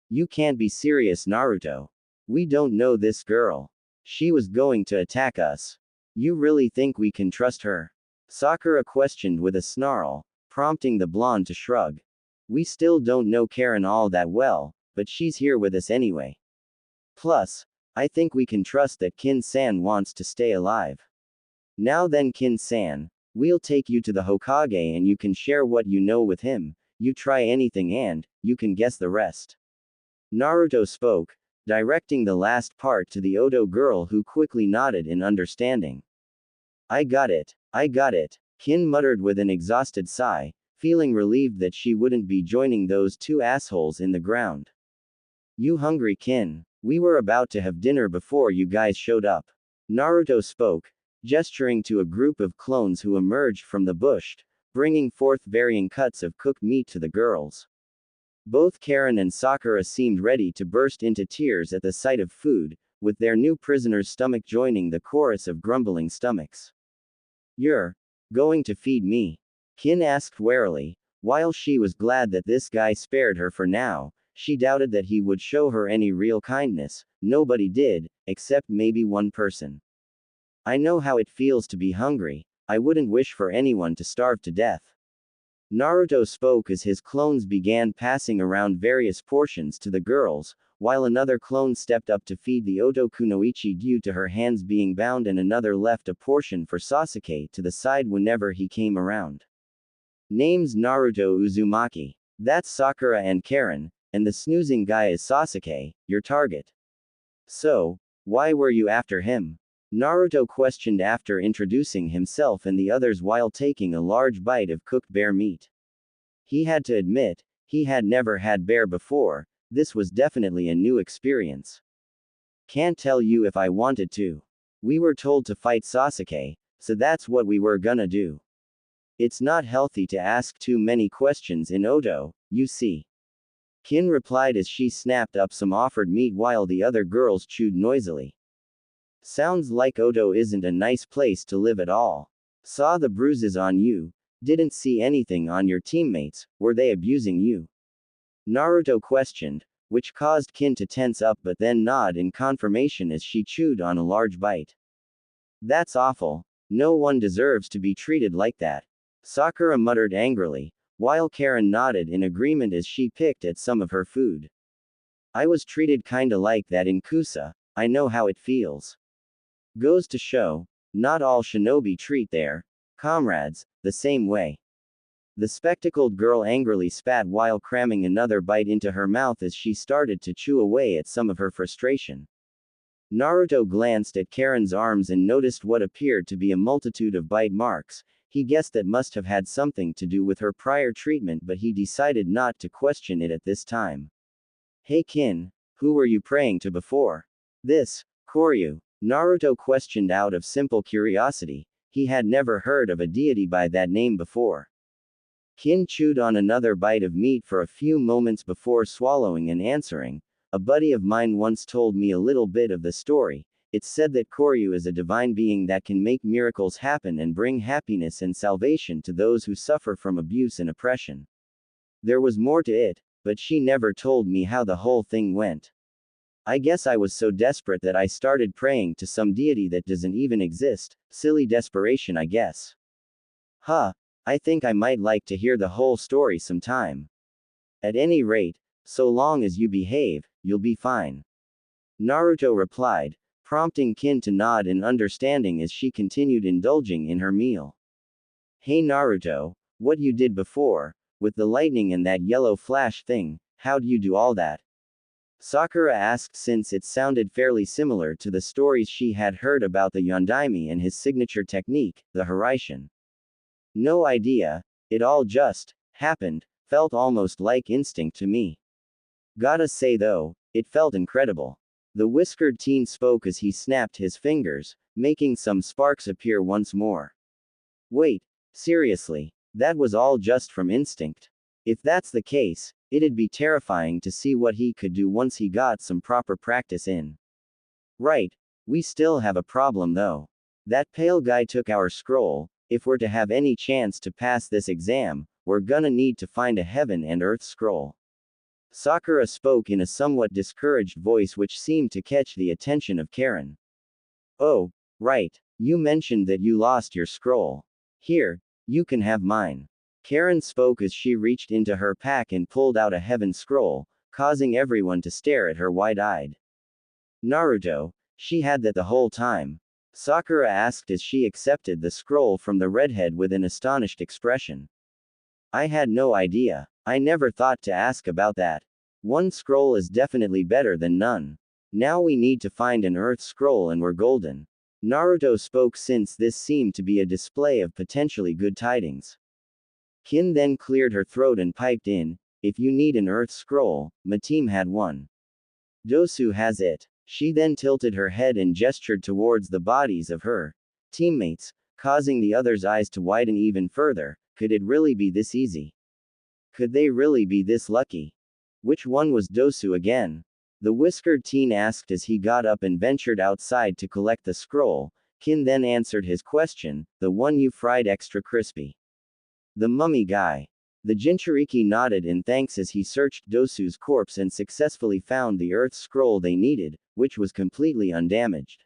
"You can't be serious, Naruto. We don't know this girl. She was going to attack us. You really think we can trust her?" Sakura questioned with a snarl, prompting the blonde to shrug. "We still don't know Karen all that well, but she's here with us anyway. Plus, I think we can trust that Kin-san wants to stay alive. Now then, Kin-san, we'll take you to the Hokage and you can share what you know with him. You try anything and you can guess the rest." Naruto spoke, directing the last part to the Odo girl, who quickly nodded in understanding. I got it, Kin muttered with an exhausted sigh, feeling relieved that she wouldn't be joining those two assholes in the ground. "You hungry, Kin? We were about to have dinner before you guys showed up." Naruto spoke, gesturing to a group of clones who emerged from the bush, bringing forth varying cuts of cooked meat to the girls. Both Karen and Sakura seemed ready to burst into tears at the sight of food, with their new prisoner's stomach joining the chorus of grumbling stomachs. "You're going to feed me?" Kin asked warily. While she was glad that this guy spared her for now, she doubted that he would show her any real kindness. Nobody did, except maybe one person. "I know how it feels to be hungry. I wouldn't wish for anyone to starve to death." Naruto spoke as his clones began passing around various portions to the girls, while another clone stepped up to feed the Otokunoichi due to her hands being bound, and another left a portion for Sasuke to the side whenever he came around. "Name's Naruto Uzumaki. That's Sakura and Karen, and the snoozing guy is Sasuke, your target." "So, why were you after him?" Naruto questioned after introducing himself and the others while taking a large bite of cooked bear meat. He had to admit, he had never had bear before. This was definitely a new experience. "Can't tell you if I wanted to. We were told to fight Sasuke, so that's what we were gonna do. It's not healthy to ask too many questions in Oto, you see." Kin replied as she snapped up some offered meat while the other girls chewed noisily. "Sounds like Oto isn't a nice place to live at all. Saw the bruises on you, didn't see anything on your teammates, were they abusing you?" Naruto questioned, which caused Kin to tense up but then nod in confirmation as she chewed on a large bite. "That's awful. No one deserves to be treated like that," Sakura muttered angrily, while Karen nodded in agreement as she picked at some of her food. "I was treated kinda like that in Kusa, I know how it feels. Goes to show, not all shinobi treat their comrades the same way." The spectacled girl angrily spat while cramming another bite into her mouth as she started to chew away at some of her frustration. Naruto glanced at Karen's arms and noticed what appeared to be a multitude of bite marks. He guessed that must have had something to do with her prior treatment, but he decided not to question it at this time. "Hey Kin, who were you praying to before this, Koryu?" Naruto questioned out of simple curiosity. He had never heard of a deity by that name before. Kin chewed on another bite of meat for a few moments before swallowing and answering. "A buddy of mine once told me a little bit of the story. It's said that Koryu is a divine being that can make miracles happen and bring happiness and salvation to those who suffer from abuse and oppression. There was more to it, but she never told me how the whole thing went. I guess I was so desperate that I started praying to some deity that doesn't even exist. Silly desperation, I guess." "Huh. I think I might like to hear the whole story sometime. At any rate, so long as you behave, you'll be fine," Naruto replied, prompting Kin to nod in understanding as she continued indulging in her meal. "Hey Naruto, what you did before, with the lightning and that yellow flash thing, how'd you do all that?" Sakura asked since it sounded fairly similar to the stories she had heard about the Yondaime and his signature technique, the Hiraishin. "No idea, it all just happened, felt almost like instinct to me. Gotta say though, it felt incredible." The whiskered teen spoke as he snapped his fingers, making some sparks appear once more. "Wait, seriously, that was all just from instinct? If that's the case, it'd be terrifying to see what he could do once he got some proper practice in." "Right, we still have a problem though. That pale guy took our scroll. If we're to have any chance to pass this exam, we're gonna need to find a heaven and earth scroll." Sakura spoke in a somewhat discouraged voice which seemed to catch the attention of Karen. "Oh, right, you mentioned that you lost your scroll. Here, you can have mine." Karen spoke as she reached into her pack and pulled out a heaven scroll, causing everyone to stare at her wide-eyed. "Naruto, she had that the whole time?" Sakura asked as she accepted the scroll from the redhead with an astonished expression. "I had no idea. I never thought to ask about that. One scroll is definitely better than none. Now we need to find an earth scroll and we're golden." Naruto spoke since this seemed to be a display of potentially good tidings. Kin then cleared her throat and piped in, "If you need an earth scroll, my team had one. Dosu has it." She then tilted her head and gestured towards the bodies of her teammates, causing the other's eyes to widen even further. Could it really be this easy? Could they really be this lucky? Which one was Dosu again? The whiskered teen asked as he got up and ventured outside to collect the scroll. Kin then answered his question, the one you fried extra crispy. The mummy guy. The Jinchuriki nodded in thanks as he searched Dosu's corpse and successfully found the earth scroll they needed, which was completely undamaged.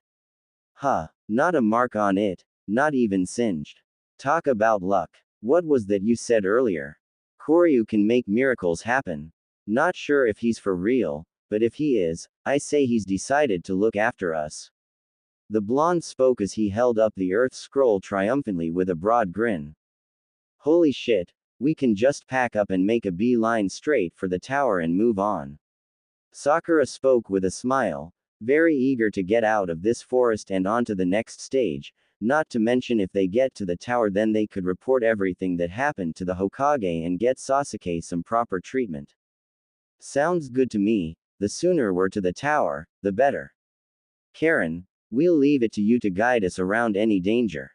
Huh, not a mark on it, not even singed. Talk about luck. What was that you said earlier? Koryu can make miracles happen. Not sure if he's for real, but if he is, I say he's decided to look after us. The blonde spoke as he held up the earth scroll triumphantly with a broad grin. Holy shit, we can just pack up and make a beeline straight for the tower and move on. Sakura spoke with a smile, very eager to get out of this forest and onto the next stage, not to mention if they get to the tower then they could report everything that happened to the Hokage and get Sasuke some proper treatment. Sounds good to me, the sooner we're to the tower, the better. Karen, we'll leave it to you to guide us around any danger.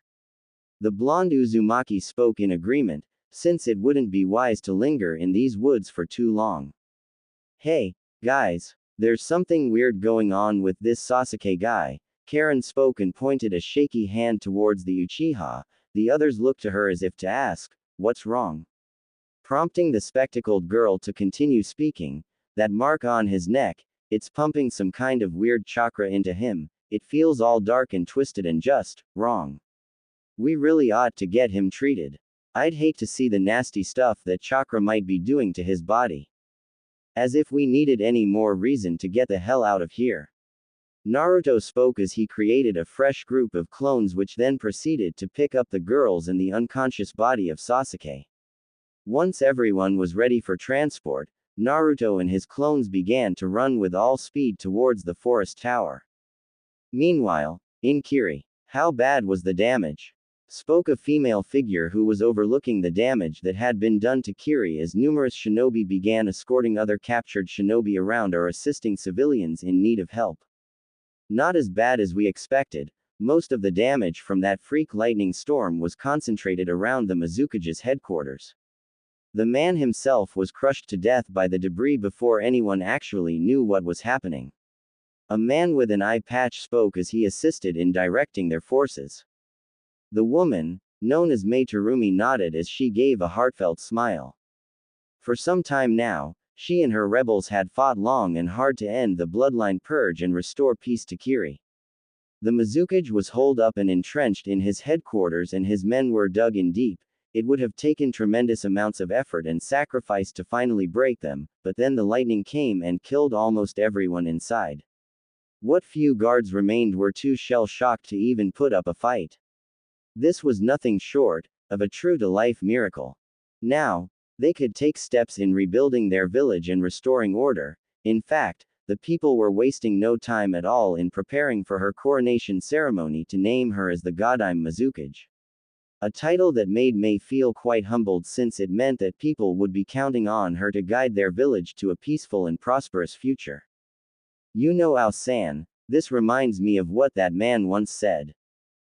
The blonde Uzumaki spoke in agreement, since it wouldn't be wise to linger in these woods for too long. Hey, guys, there's something weird going on with this Sasuke guy. Karen spoke and pointed a shaky hand towards the Uchiha. The others looked to her as if to ask, what's wrong? Prompting the spectacled girl to continue speaking, that mark on his neck, it's pumping some kind of weird chakra into him, it feels all dark and twisted and just wrong. We really ought to get him treated. I'd hate to see the nasty stuff that chakra might be doing to his body. As if we needed any more reason to get the hell out of here. Naruto spoke as he created a fresh group of clones which then proceeded to pick up the girls and the unconscious body of Sasuke. Once everyone was ready for transport, Naruto and his clones began to run with all speed towards the forest tower. Meanwhile, in Kiri, how bad was the damage? Spoke a female figure who was overlooking the damage that had been done to Kiri as numerous shinobi began escorting other captured shinobi around or assisting civilians in need of help. Not as bad as we expected, most of the damage from that freak lightning storm was concentrated around the Mizukage's headquarters. The man himself was crushed to death by the debris before anyone actually knew what was happening. A man with an eye patch spoke as he assisted in directing their forces. The woman, known as Mei Terumi, nodded as she gave a heartfelt smile. For some time now, she and her rebels had fought long and hard to end the bloodline purge and restore peace to Kiri. The Mizukage was holed up and entrenched in his headquarters and his men were dug in deep. It would have taken tremendous amounts of effort and sacrifice to finally break them, but then the lightning came and killed almost everyone inside. What few guards remained were too shell-shocked to even put up a fight. This was nothing short of a true-to-life miracle. Now, they could take steps in rebuilding their village and restoring order. In fact, the people were wasting no time at all in preparing for her coronation ceremony to name her as the Godime Mizukage. A title that made Mei feel quite humbled since it meant that people would be counting on her to guide their village to a peaceful and prosperous future. You know Ao-san, this reminds me of what that man once said.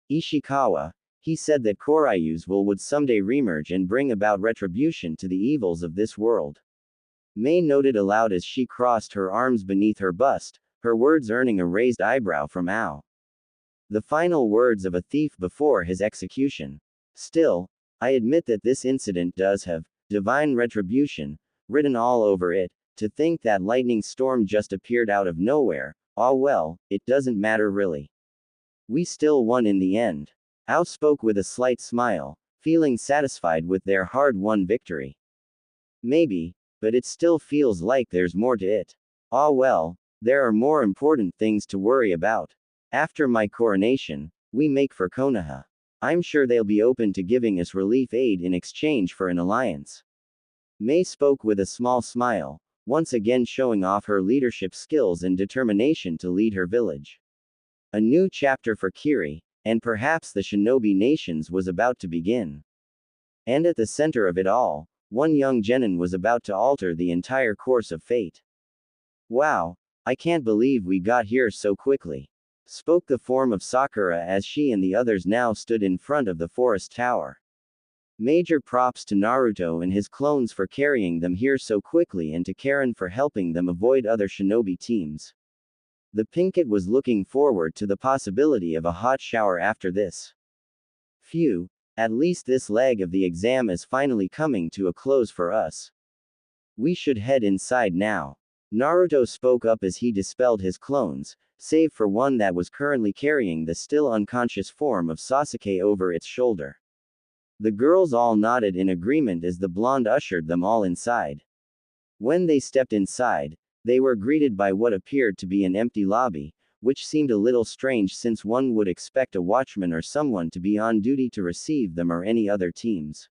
Ishikawa, he said that Koryu's will would someday reemerge and bring about retribution to the evils of this world. Mei noted aloud as she crossed her arms beneath her bust, her words earning a raised eyebrow from Ao. The final words of a thief before his execution. Still, I admit that this incident does have divine retribution written all over it. To think that lightning storm just appeared out of nowhere, well, it doesn't matter really. We still won in the end. Ao spoke with a slight smile, feeling satisfied with their hard-won victory. Maybe, but it still feels like there's more to it. Well, there are more important things to worry about. After my coronation, we make for Konoha. I'm sure they'll be open to giving us relief aid in exchange for an alliance. Mei spoke with a small smile, once again showing off her leadership skills and determination to lead her village. A new chapter for Kiri, and perhaps the shinobi nations was about to begin. And at the center of it all, one young genin was about to alter the entire course of fate. Wow, I can't believe we got here so quickly. spoke the form of Sakura as she and the others now stood in front of the forest tower. Major props to Naruto and his clones for carrying them here so quickly and to Karen for helping them avoid other shinobi teams. The Pinkett was looking forward to the possibility of a hot shower after this. Phew, at least this leg of the exam is finally coming to a close for us. We should head inside now. Naruto spoke up as he dispelled his clones, save for one that was currently carrying the still unconscious form of Sasuke over its shoulder. The girls all nodded in agreement as the blonde ushered them all inside. When they stepped inside, they were greeted by what appeared to be an empty lobby, which seemed a little strange since one would expect a watchman or someone to be on duty to receive them or any other teams.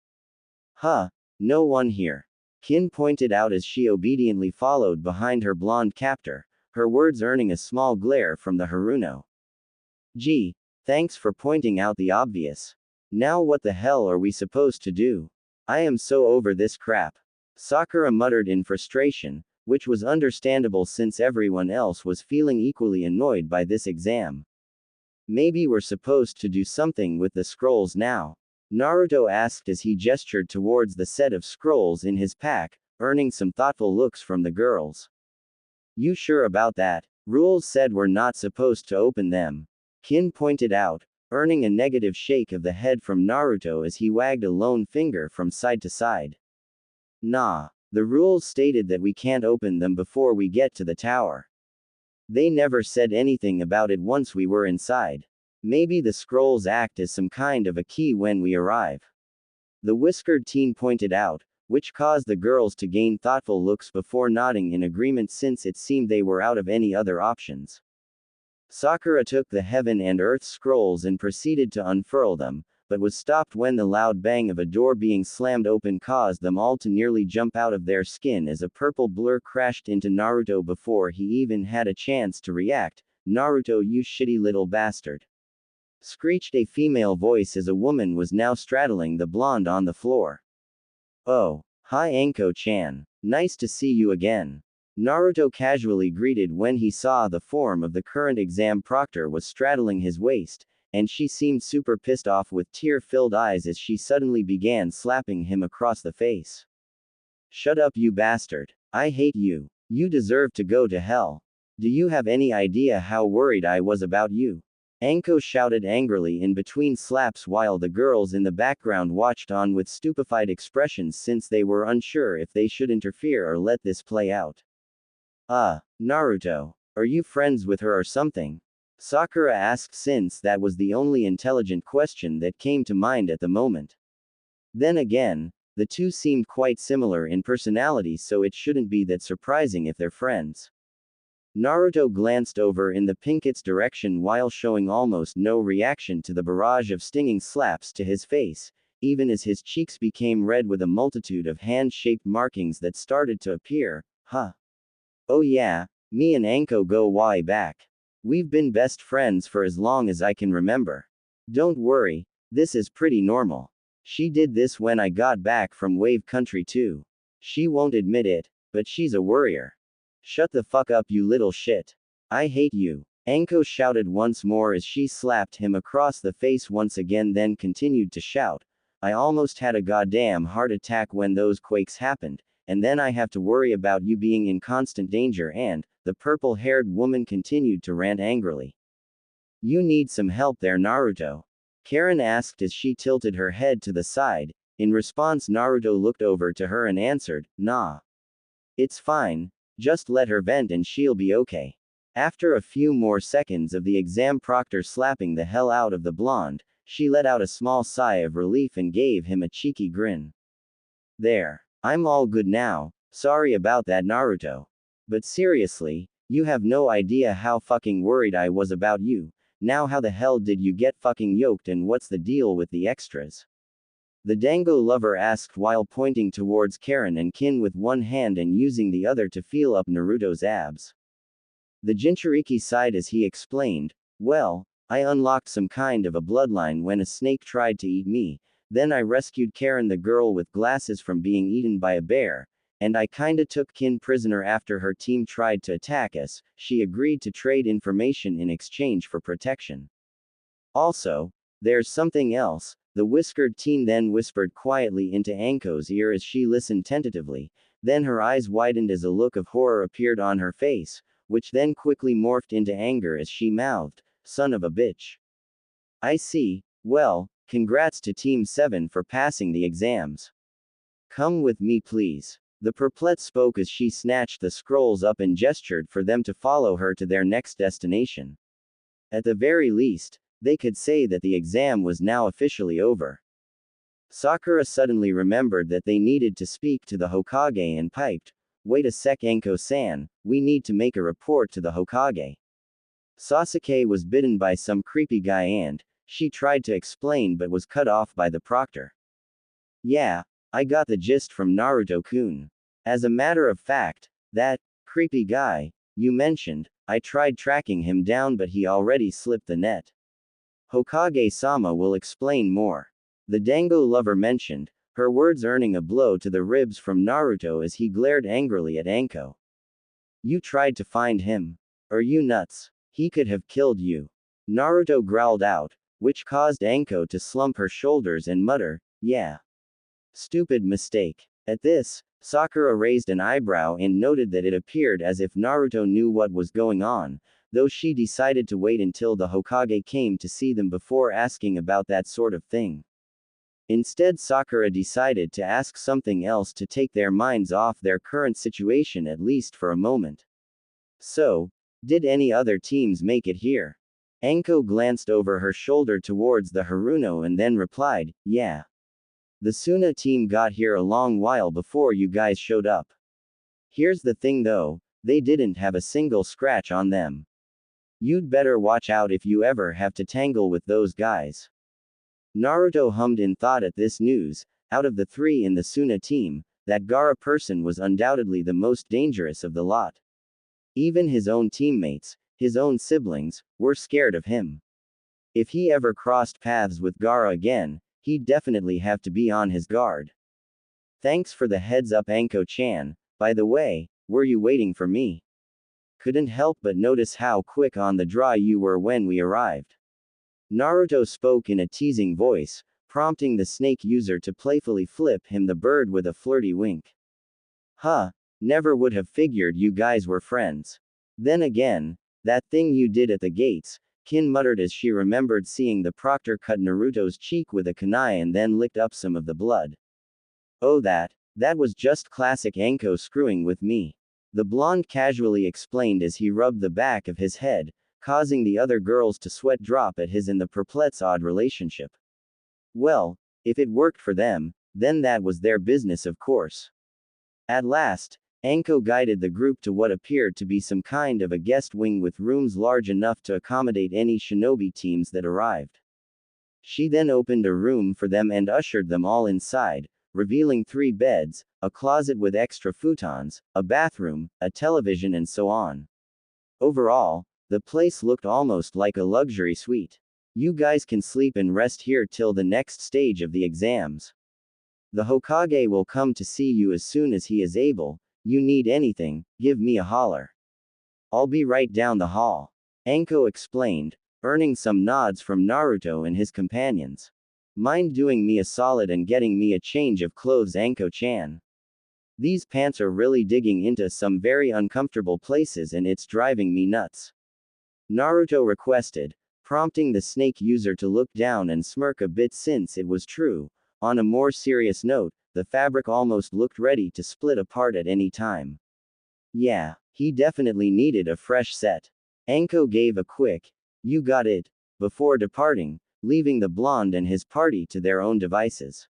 Huh, no one here. Kin pointed out as she obediently followed behind her blonde captor, her words earning a small glare from the Haruno. Gee, thanks for pointing out the obvious. Now what the hell are we supposed to do? I am so over this crap. Sakura muttered in frustration, which was understandable since everyone else was feeling equally annoyed by this exam. Maybe we're supposed to do something with the scrolls now? Naruto asked as he gestured towards the set of scrolls in his pack, earning some thoughtful looks from the girls. You sure about that? Rules said we're not supposed to open them. Kin pointed out, earning a negative shake of the head from Naruto as he wagged a lone finger from side to side. Nah. The rules stated that we can't open them before we get to the tower. They never said anything about it once we were inside. Maybe the scrolls act as some kind of a key when we arrive. The whiskered teen pointed out, which caused the girls to gain thoughtful looks before nodding in agreement since it seemed they were out of any other options. Sakura took the heaven and earth scrolls and proceeded to unfurl them, but was stopped when the loud bang of a door being slammed open caused them all to nearly jump out of their skin as a purple blur crashed into Naruto before he even had a chance to react. Naruto, you shitty little bastard. Screeched a female voice as a woman was now straddling the blonde on the floor. Oh, hi Anko-chan. Nice to see you again. Naruto casually greeted when he saw the form of the current exam proctor was straddling his waist, and she seemed super pissed off with tear-filled eyes as she suddenly began slapping him across the face. Shut up you bastard. I hate you. You deserve to go to hell. Do you have any idea how worried I was about you? Anko shouted angrily in between slaps while the girls in the background watched on with stupefied expressions since they were unsure if they should interfere or let this play out. Naruto. Are you friends with her or something? Sakura asked since that was the only intelligent question that came to mind at the moment. Then again, the two seemed quite similar in personality, so it shouldn't be that surprising if they're friends. Naruto glanced over in the Pinkett's direction while showing almost no reaction to the barrage of stinging slaps to his face, even as his cheeks became red with a multitude of hand-shaped markings that started to appear. Oh yeah, me and Anko go way back. We've been best friends for as long as I can remember. Don't worry, this is pretty normal. She did this when I got back from Wave Country too. She won't admit it, but she's a worrier. Shut the fuck up you little shit. I hate you. Anko shouted once more as she slapped him across the face once again, then continued to shout. I almost had a goddamn heart attack when those quakes happened, and then I have to worry about you being in constant danger and, the purple-haired woman continued to rant angrily. You need some help there Naruto? Karen asked as she tilted her head to the side. In response Naruto looked over to her and answered, nah. It's fine, just let her vent and she'll be okay. After a few more seconds of the exam proctor slapping the hell out of the blonde, she let out a small sigh of relief and gave him a cheeky grin. There. I'm all good now, sorry about that Naruto. But seriously, you have no idea how fucking worried I was about you. Now how the hell did you get fucking yoked and what's the deal with the extras? The dango lover asked while pointing towards Karen and Kin with one hand and using the other to feel up Naruto's abs. The Jinchuriki sighed as he explained, well, I unlocked some kind of a bloodline when a snake tried to eat me, then I rescued Karen the girl with glasses from being eaten by a bear, and I kinda took Kin prisoner after her team tried to attack us. She agreed to trade information in exchange for protection. Also, there's something else, the whiskered teen then whispered quietly into Anko's ear as she listened tentatively, then her eyes widened as a look of horror appeared on her face, which then quickly morphed into anger as she mouthed, "Son of a bitch. I see, well, congrats to Team 7 for passing the exams. Come with me please." The perplet spoke as she snatched the scrolls up and gestured for them to follow her to their next destination. At the very least, they could say that the exam was now officially over. Sakura suddenly remembered that they needed to speak to the Hokage and piped, "Wait a sec Anko-san, we need to make a report to the Hokage." Sasuke was bitten by some creepy guy and, she tried to explain but was cut off by the proctor. "Yeah, I got the gist from Naruto-kun. As a matter of fact, that creepy guy you mentioned, I tried tracking him down but he already slipped the net. Hokage-sama will explain more." The Dango lover mentioned, her words earning a blow to the ribs from Naruto as he glared angrily at Anko. "You tried to find him? Are you nuts? He could have killed you." Naruto growled out, which caused Anko to slump her shoulders and mutter, "Yeah. Stupid mistake." At this, Sakura raised an eyebrow and noted that it appeared as if Naruto knew what was going on, though she decided to wait until the Hokage came to see them before asking about that sort of thing. Instead, Sakura decided to ask something else to take their minds off their current situation at least for a moment. "So, did any other teams make it here?" Anko glanced over her shoulder towards the Haruno and then replied, "Yeah. The Suna team got here a long while before you guys showed up. Here's the thing though, they didn't have a single scratch on them. You'd better watch out if you ever have to tangle with those guys." Naruto hummed in thought at this news. Out of the three in the Suna team, that Gaara person was undoubtedly the most dangerous of the lot. Even his own teammates, his own siblings, were scared of him. If he ever crossed paths with Gaara again, he'd definitely have to be on his guard. "Thanks for the heads up Anko-chan, by the way, were you waiting for me? Couldn't help but notice how quick on the draw you were when we arrived." Naruto spoke in a teasing voice, prompting the snake user to playfully flip him the bird with a flirty wink. "Huh, never would have figured you guys were friends. Then again, that thing you did at the gates," Kin muttered as she remembered seeing the proctor cut Naruto's cheek with a kunai and then licked up some of the blood. "Oh that was just classic Anko screwing with me," the blonde casually explained as he rubbed the back of his head, causing the other girls to sweat drop at his and the perplet's odd relationship. Well, if it worked for them, then that was their business of course. At last, Anko guided the group to what appeared to be some kind of a guest wing with rooms large enough to accommodate any shinobi teams that arrived. She then opened a room for them and ushered them all inside, revealing 3 beds, a closet with extra futons, a bathroom, a television and so on. Overall, the place looked almost like a luxury suite. "You guys can sleep and rest here till the next stage of the exams. The Hokage will come to see you as soon as he is able. You need anything, give me a holler. I'll be right down the hall," Anko explained, earning some nods from Naruto and his companions. "Mind doing me a solid and getting me a change of clothes Anko-chan? These pants are really digging into some very uncomfortable places and it's driving me nuts," Naruto requested, prompting the snake user to look down and smirk a bit since it was true. On a more serious note, the fabric almost looked ready to split apart at any time. Yeah, he definitely needed a fresh set. Anko gave a quick, "You got it," before departing, leaving the blonde and his party to their own devices.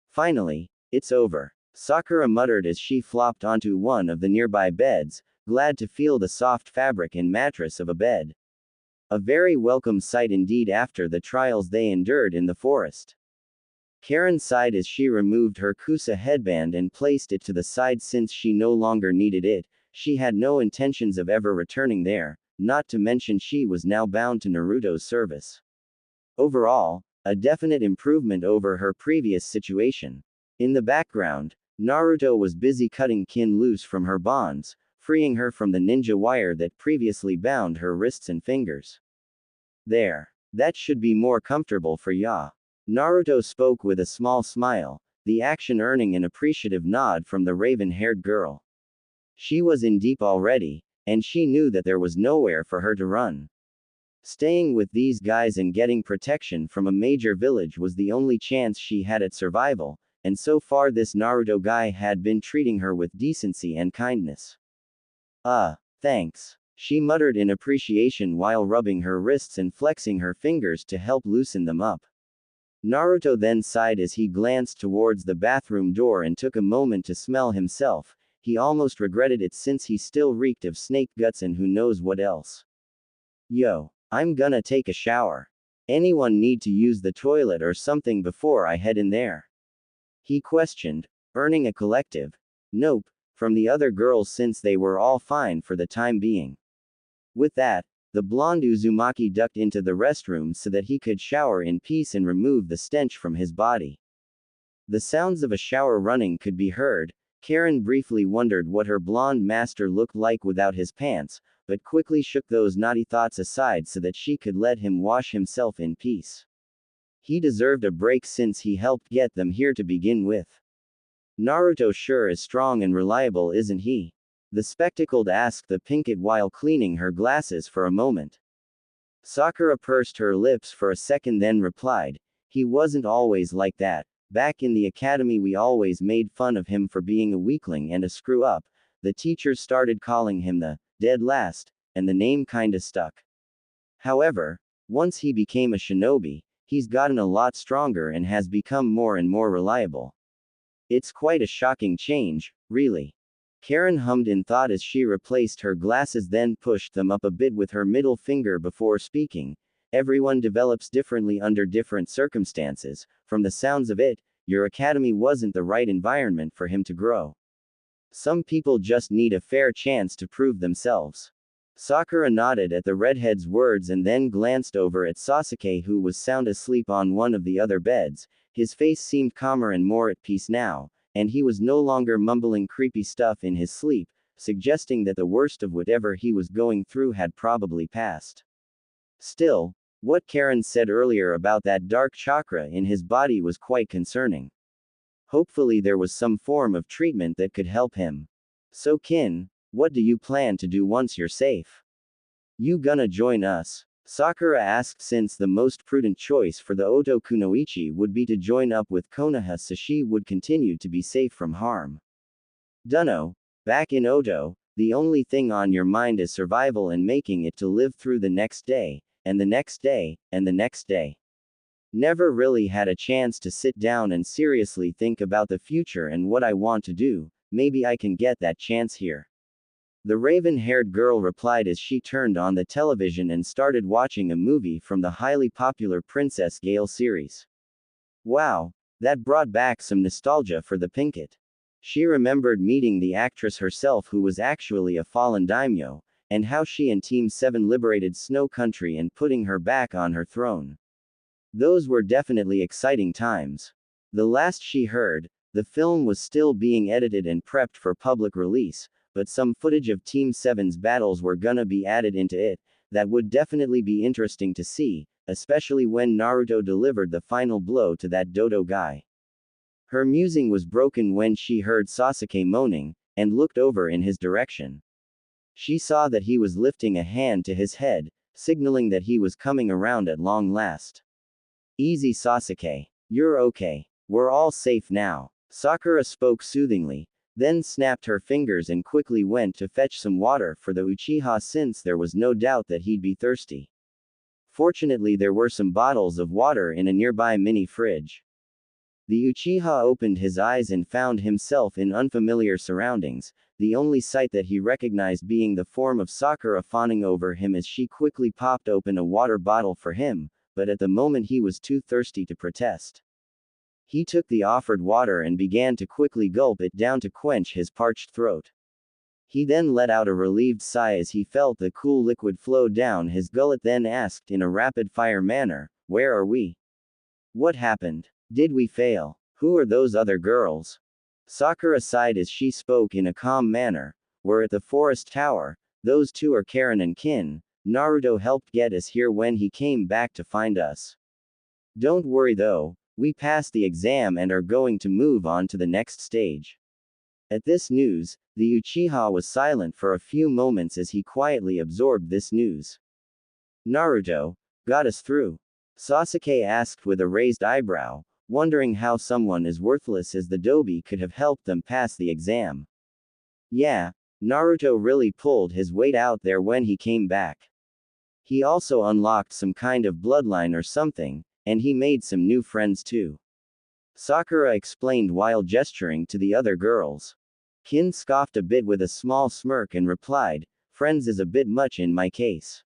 Finally, it's over," Sakura muttered as she flopped onto one of the nearby beds, glad to feel the soft fabric and mattress of a bed. A very welcome sight indeed after the trials they endured in the forest. Karen sighed as she removed her Kusa headband and placed it to the side since she no longer needed it. She had no intentions of ever returning there, not to mention she was now bound to Naruto's service. Overall, a definite improvement over her previous situation. In the background, Naruto was busy cutting Kin loose from her bonds, freeing her from the ninja wire that previously bound her wrists and fingers. There. That should be more comfortable for ya. Naruto spoke with a small smile, the action earning an appreciative nod from the raven-haired girl. She was in deep already, and she knew that there was nowhere for her to run. Staying with these guys and getting protection from a major village was the only chance she had at survival, and so far this Naruto guy had been treating her with decency and kindness. Thanks. She muttered in appreciation while rubbing her wrists and flexing her fingers to help loosen them up. Naruto then sighed as he glanced towards the bathroom door and took a moment to smell himself. He almost regretted it since he still reeked of snake guts and who knows what else. Yo, I'm gonna take a shower. Anyone need to use the toilet or something before I head in there? He questioned, earning a collective nope from the other girls since they were all fine for the time being. With that, the blonde Uzumaki ducked into the restroom so that he could shower in peace and remove the stench from his body. The sounds of a shower running could be heard. Karen briefly wondered what her blonde master looked like without his pants, but quickly shook those naughty thoughts aside so that she could let him wash himself in peace. He deserved a break since he helped get them here to begin with. Naruto sure is strong and reliable, isn't he? The spectacled asked the pinkett while cleaning her glasses for a moment. Sakura pursed her lips for a second then replied, he wasn't always like that. Back in the academy we always made fun of him for being a weakling and a screw-up. The teachers started calling him the dead last, and the name kinda stuck. However, once he became a shinobi, he's gotten a lot stronger and has become more and more reliable. It's quite a shocking change, really. Karen hummed in thought as she replaced her glasses then pushed them up a bit with her middle finger before speaking. Everyone develops differently under different circumstances. From the sounds of it, your academy wasn't the right environment for him to grow. Some people just need a fair chance to prove themselves. Sakura nodded at the redhead's words and then glanced over at Sasuke, who was sound asleep on one of the other beds. His face seemed calmer and more at peace now, and he was no longer mumbling creepy stuff in his sleep, suggesting that the worst of whatever he was going through had probably passed. Still, what Karen said earlier about that dark chakra in his body was quite concerning. Hopefully there was some form of treatment that could help him. So Kin, what do you plan to do once you're safe? You gonna join us? Sakura asked since the most prudent choice for the Oto Kunoichi would be to join up with Konoha so she would continue to be safe from harm. Dunno. Back in Oto, the only thing on your mind is survival and making it to live through the next day, and the next day, and the next day. Never really had a chance to sit down and seriously think about the future and what I want to do. Maybe I can get that chance here. The raven-haired girl replied as she turned on the television and started watching a movie from the highly popular Princess Gale series. Wow, that brought back some nostalgia for the pinkett. She remembered meeting the actress herself, who was actually a fallen daimyo, and how she and Team 7 liberated Snow Country and putting her back on her throne. Those were definitely exciting times. The last she heard, the film was still being edited and prepped for public release, but some footage of Team 7's battles were gonna be added into it. That would definitely be interesting to see, especially when Naruto delivered the final blow to that dodo guy. Her musing was broken when she heard Sasuke moaning, and looked over in his direction. She saw that he was lifting a hand to his head, signaling that he was coming around at long last. Easy Sasuke. You're okay. We're all safe now. Sakura spoke soothingly, then snapped her fingers and quickly went to fetch some water for the Uchiha since there was no doubt that he'd be thirsty. Fortunately there were some bottles of water in a nearby mini fridge. The Uchiha opened his eyes and found himself in unfamiliar surroundings, the only sight that he recognized being the form of Sakura fawning over him as she quickly popped open a water bottle for him, but at the moment he was too thirsty to protest. He took the offered water and began to quickly gulp it down to quench his parched throat. He then let out a relieved sigh as he felt the cool liquid flow down his gullet, then asked in a rapid-fire manner, "Where are we? What happened? Did we fail? Who are those other girls?" Sakura sighed as she spoke in a calm manner. We're at the forest tower. Those two are Karen and Kin. Naruto helped get us here when he came back to find us. Don't worry though, we passed the exam and are going to move on to the next stage. At this news, the Uchiha was silent for a few moments as he quietly absorbed this news. Naruto, got us through? Sasuke asked with a raised eyebrow, wondering how someone as worthless as the Dobi could have helped them pass the exam. Yeah, Naruto really pulled his weight out there when he came back. He also unlocked some kind of bloodline or something, and he made some new friends too. Sakura explained while gesturing to the other girls. Kin scoffed a bit with a small smirk and replied, friends is a bit much in my case.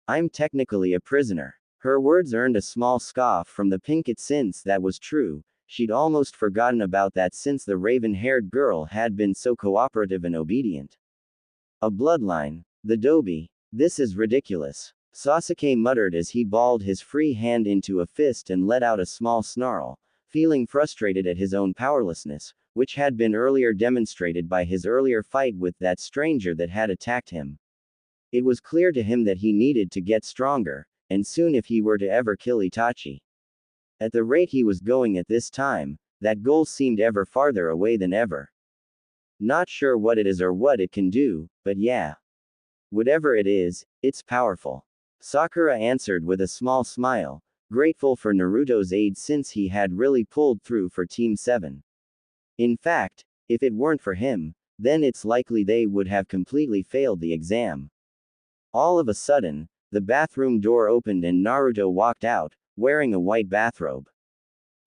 I'm technically a prisoner. Her words earned a small scoff from the Pinkett since that was true. She'd almost forgotten about that since the raven-haired girl had been so cooperative and obedient. A bloodline. The Dobi. This is ridiculous. Sasuke muttered as he balled his free hand into a fist and let out a small snarl, feeling frustrated at his own powerlessness, which had been earlier demonstrated by his earlier fight with that stranger that had attacked him. It was clear to him that he needed to get stronger, and soon if he were to ever kill Itachi. At the rate he was going at this time, that goal seemed ever farther away than ever. Not sure what it is or what it can do, but yeah. Whatever it is, it's powerful. Sakura answered with a small smile, grateful for Naruto's aid since he had really pulled through for Team 7. In fact, if it weren't for him, then it's likely they would have completely failed the exam. All of a sudden, the bathroom door opened and Naruto walked out, wearing a white bathrobe.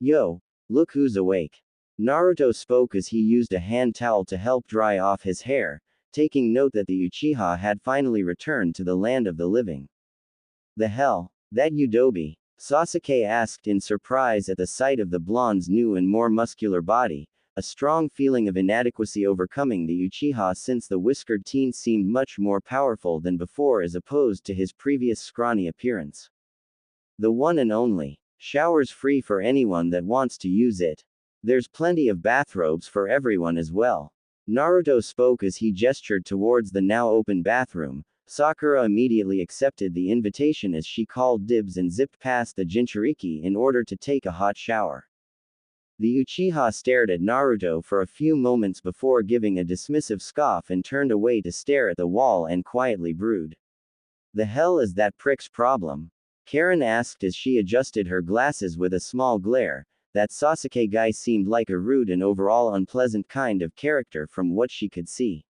Yo, look who's awake. Naruto spoke as he used a hand towel to help dry off his hair, taking note that the Uchiha had finally returned to the land of the living. The hell? That you Dobi? Sasuke asked in surprise at the sight of the blonde's new and more muscular body, a strong feeling of inadequacy overcoming the Uchiha since the whiskered teen seemed much more powerful than before as opposed to his previous scrawny appearance. The one and only. Showers free for anyone that wants to use it. There's plenty of bathrobes for everyone as well. Naruto spoke as he gestured towards the now open bathroom. Sakura immediately accepted the invitation as she called dibs and zipped past the Jinchuriki in order to take a hot shower. The Uchiha stared at Naruto for a few moments before giving a dismissive scoff and turned away to stare at the wall and quietly brood. The hell is that prick's problem? Karen asked as she adjusted her glasses with a small glare. That Sasuke guy seemed like a rude and overall unpleasant kind of character from what she could see.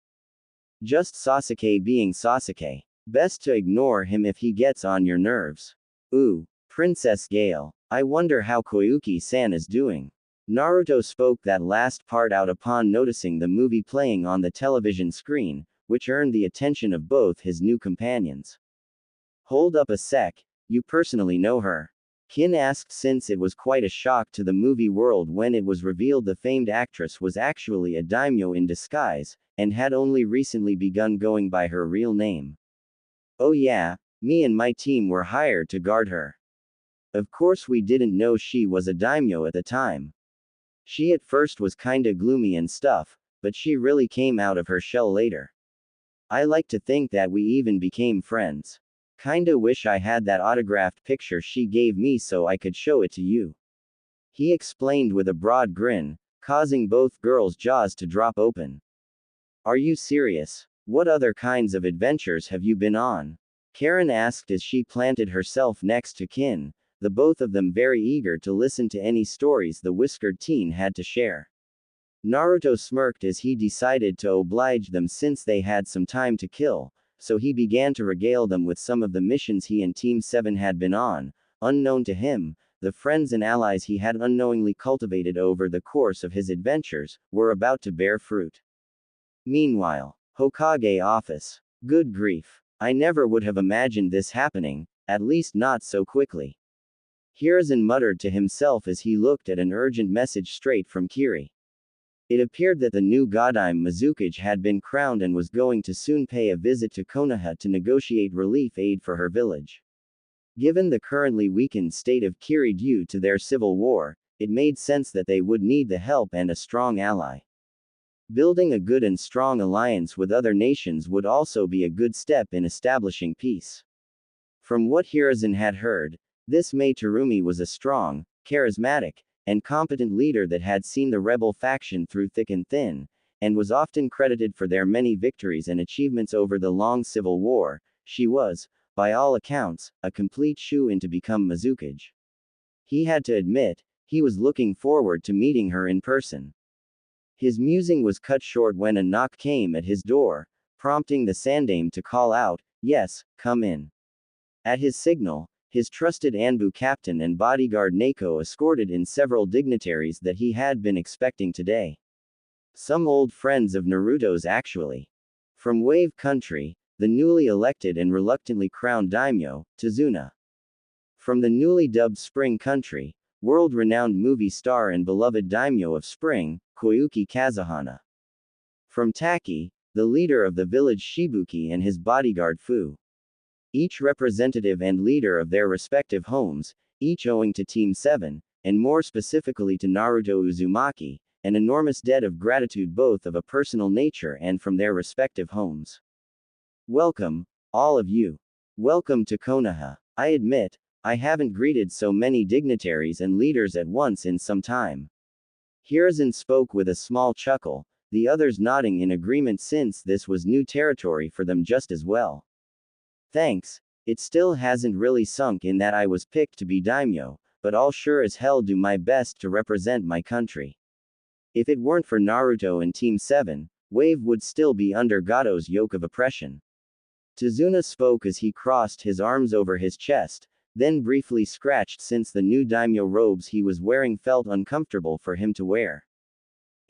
Just Sasuke being Sasuke. Best to ignore him if he gets on your nerves. Ooh, Princess Gale. I wonder how Koyuki-san is doing. Naruto spoke that last part out upon noticing the movie playing on the television screen, which earned the attention of both his new companions. Hold up a sec, you personally know her? Kin asked since it was quite a shock to the movie world when it was revealed the famed actress was actually a daimyo in disguise, and had only recently begun going by her real name. Oh yeah, me and my team were hired to guard her. Of course we didn't know she was a daimyo at the time. She at first was kinda gloomy and stuff, but she really came out of her shell later. I like to think that we even became friends. Kinda wish I had that autographed picture she gave me so I could show it to you. He explained with a broad grin, causing both girls' jaws to drop open. Are you serious? What other kinds of adventures have you been on? Karen asked as she planted herself next to Kin, the both of them very eager to listen to any stories the whiskered teen had to share. Naruto smirked as he decided to oblige them since they had some time to kill, so he began to regale them with some of the missions he and Team 7 had been on. Unknown to him, the friends and allies he had unknowingly cultivated over the course of his adventures were about to bear fruit. Meanwhile, Hokage office. Good grief. I never would have imagined this happening, at least not so quickly. Hiruzen muttered to himself as he looked at an urgent message straight from Kiri. It appeared that the new Godime Mizukage had been crowned and was going to soon pay a visit to Konoha to negotiate relief aid for her village. Given the currently weakened state of Kiri due to their civil war, it made sense that they would need the help and a strong ally. Building a good and strong alliance with other nations would also be a good step in establishing peace. From what Hiruzen had heard, this Mei Terumi was a strong, charismatic, and competent leader that had seen the rebel faction through thick and thin, and was often credited for their many victories and achievements over the long civil war. She was, by all accounts, a complete shoo-in to become Mizukage. He had to admit, he was looking forward to meeting her in person. His musing was cut short when a knock came at his door, prompting the Sandame to call out, "Yes, come in." At his signal, his trusted Anbu captain and bodyguard Nako escorted in several dignitaries that he had been expecting today. Some old friends of Naruto's actually. From Wave Country, the newly elected and reluctantly crowned daimyo, Tazuna. From the newly dubbed Spring Country, world-renowned movie star and beloved daimyo of Spring, Koyuki Kazuhana. From Taki, the leader of the village Shibuki and his bodyguard Fu. Each representative and leader of their respective homes, each owing to Team 7, and more specifically to Naruto Uzumaki, an enormous debt of gratitude both of a personal nature and from their respective homes. Welcome, all of you. Welcome to Konoha. I admit, I haven't greeted so many dignitaries and leaders at once in some time. Hiruzen spoke with a small chuckle, the others nodding in agreement since this was new territory for them just as well. Thanks, it still hasn't really sunk in that I was picked to be daimyo, but I'll sure as hell do my best to represent my country. If it weren't for Naruto and Team 7, Wave would still be under Gato's yoke of oppression. Tazuna spoke as he crossed his arms over his chest, then briefly scratched since the new daimyo robes he was wearing felt uncomfortable for him to wear.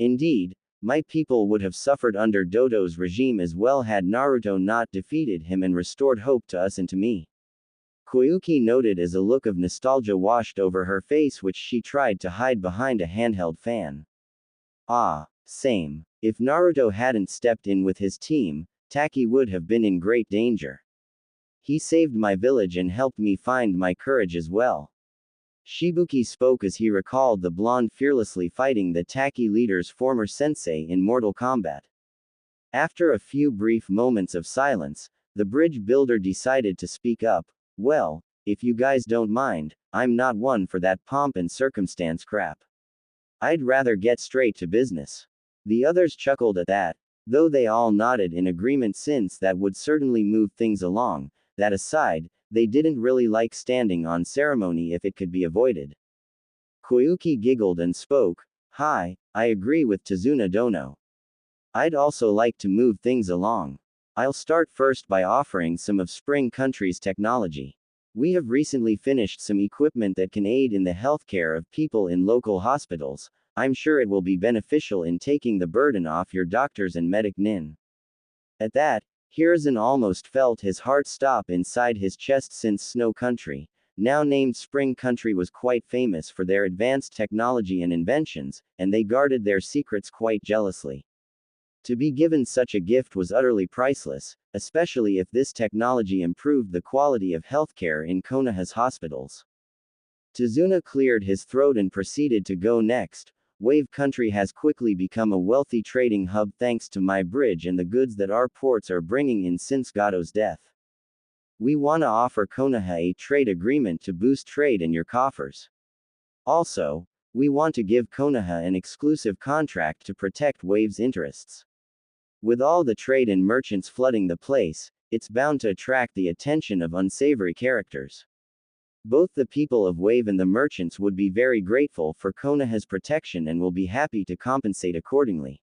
Indeed, my people would have suffered under Dodo's regime as well had Naruto not defeated him and restored hope to us and to me. Koyuki noted as a look of nostalgia washed over her face which she tried to hide behind a handheld fan. Ah, same. If Naruto hadn't stepped in with his team, Taki would have been in great danger. He saved my village and helped me find my courage as well. Shibuki spoke as he recalled the blonde fearlessly fighting the Taki leader's former sensei in Mortal Kombat. After a few brief moments of silence, the bridge builder decided to speak up. Well, if you guys don't mind, I'm not one for that pomp and circumstance crap. I'd rather get straight to business. The others chuckled at that, though they all nodded in agreement since that would certainly move things along. That aside, they didn't really like standing on ceremony if it could be avoided. Koyuki giggled and spoke, "Hi, I agree with Tazuna Dono. I'd also like to move things along. I'll start first by offering some of Spring Country's technology. We have recently finished some equipment that can aid in the healthcare of people in local hospitals. I'm sure it will be beneficial in taking the burden off your doctors and medic nin." At that, Hiruzen almost felt his heart stop inside his chest since Snow Country, now named Spring Country, was quite famous for their advanced technology and inventions, and they guarded their secrets quite jealously. To be given such a gift was utterly priceless, especially if this technology improved the quality of healthcare in Konoha's hospitals. Tazuna cleared his throat and proceeded to go next. Wave Country has quickly become a wealthy trading hub thanks to my bridge and the goods that our ports are bringing in since Gato's death. We wanna offer Konoha a trade agreement to boost trade in your coffers. Also, we want to give Konoha an exclusive contract to protect Wave's interests. With all the trade and merchants flooding the place, it's bound to attract the attention of unsavory characters. Both the people of Wave and the merchants would be very grateful for Konoha's protection and will be happy to compensate accordingly.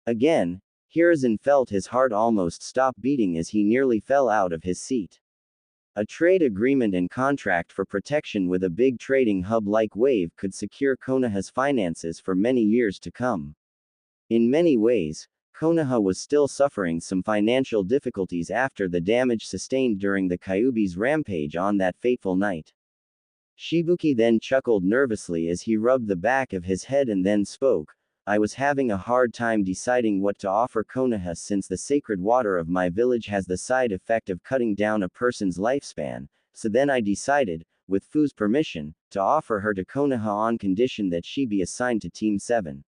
Again, Hiruzen felt his heart almost stop beating as he nearly fell out of his seat. A trade agreement and contract for protection with a big trading hub like Wave could secure Konoha's finances for many years to come. In many ways, Konoha was still suffering some financial difficulties after the damage sustained during the Kyuubi's rampage on that fateful night. Shibuki then chuckled nervously as he rubbed the back of his head and then spoke, "I was having a hard time deciding what to offer Konoha since the sacred water of my village has the side effect of cutting down a person's lifespan, so then I decided, with Fu's permission, to offer her to Konoha on condition that she be assigned to Team 7.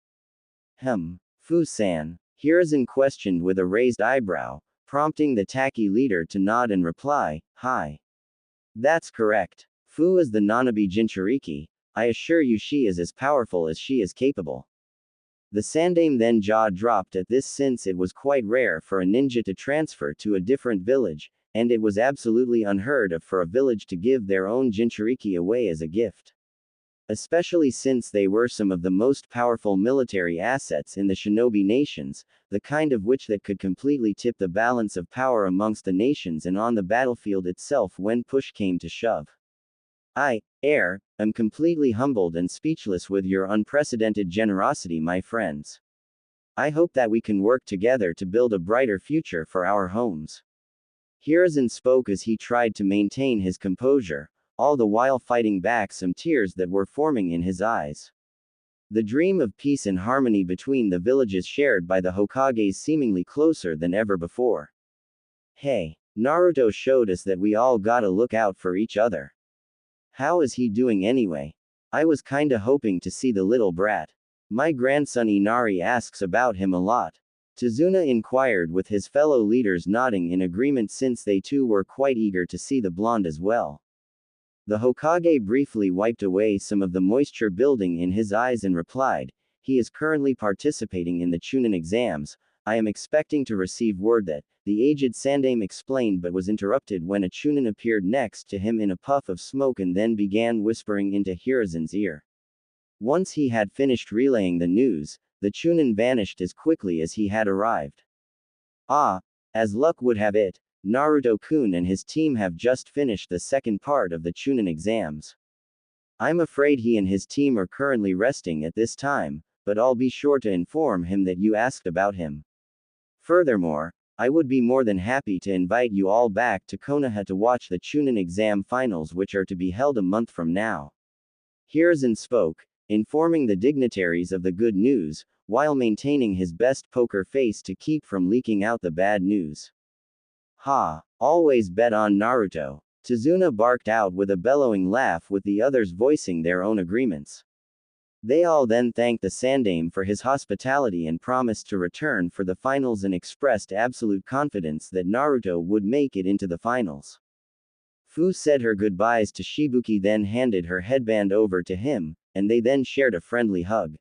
Fu-san. Hiruzen questioned with a raised eyebrow, prompting the tacky leader to nod and reply, hi. That's correct. Fu is the Nanabi Jinchuriki. I assure you she is as powerful as she is capable. The Sandaime then jaw dropped at this since it was quite rare for a ninja to transfer to a different village, and it was absolutely unheard of for a village to give their own Jinchuriki away as a gift. Especially since they were some of the most powerful military assets in the shinobi nations, the kind of which that could completely tip the balance of power amongst the nations and on the battlefield itself when push came to shove. I am completely humbled and speechless with your unprecedented generosity, my friends. I hope that we can work together to build a brighter future for our homes. Hiruzen spoke as he tried to maintain his composure, all the while fighting back some tears that were forming in his eyes. The dream of peace and harmony between the villages shared by the Hokages seemingly closer than ever before. Hey, Naruto showed us that we all gotta look out for each other. How is he doing anyway? I was kinda hoping to see the little brat. My grandson Inari asks about him a lot. Tazuna inquired with his fellow leaders nodding in agreement since they too were quite eager to see the blonde as well. The Hokage briefly wiped away some of the moisture building in his eyes and replied, he is currently participating in the Chunin exams. I am expecting to receive word that, the aged Sandaime explained but was interrupted when a Chunin appeared next to him in a puff of smoke and then began whispering into Hiruzen's ear. Once he had finished relaying the news, the Chunin vanished as quickly as he had arrived. Ah, as luck would have it, Naruto-kun and his team have just finished the second part of the Chunin exams. I'm afraid he and his team are currently resting at this time, but I'll be sure to inform him that you asked about him. Furthermore, I would be more than happy to invite you all back to Konoha to watch the Chunin exam finals which are to be held a month from now. Hiruzen spoke, informing the dignitaries of the good news, while maintaining his best poker face to keep from leaking out the bad news. Ha, always bet on Naruto. Tazuna barked out with a bellowing laugh with the others voicing their own agreements. They all then thanked the Sandaime for his hospitality and promised to return for the finals and expressed absolute confidence that Naruto would make it into the finals. Fu said her goodbyes to Shibuki then handed her headband over to him, and they then shared a friendly hug.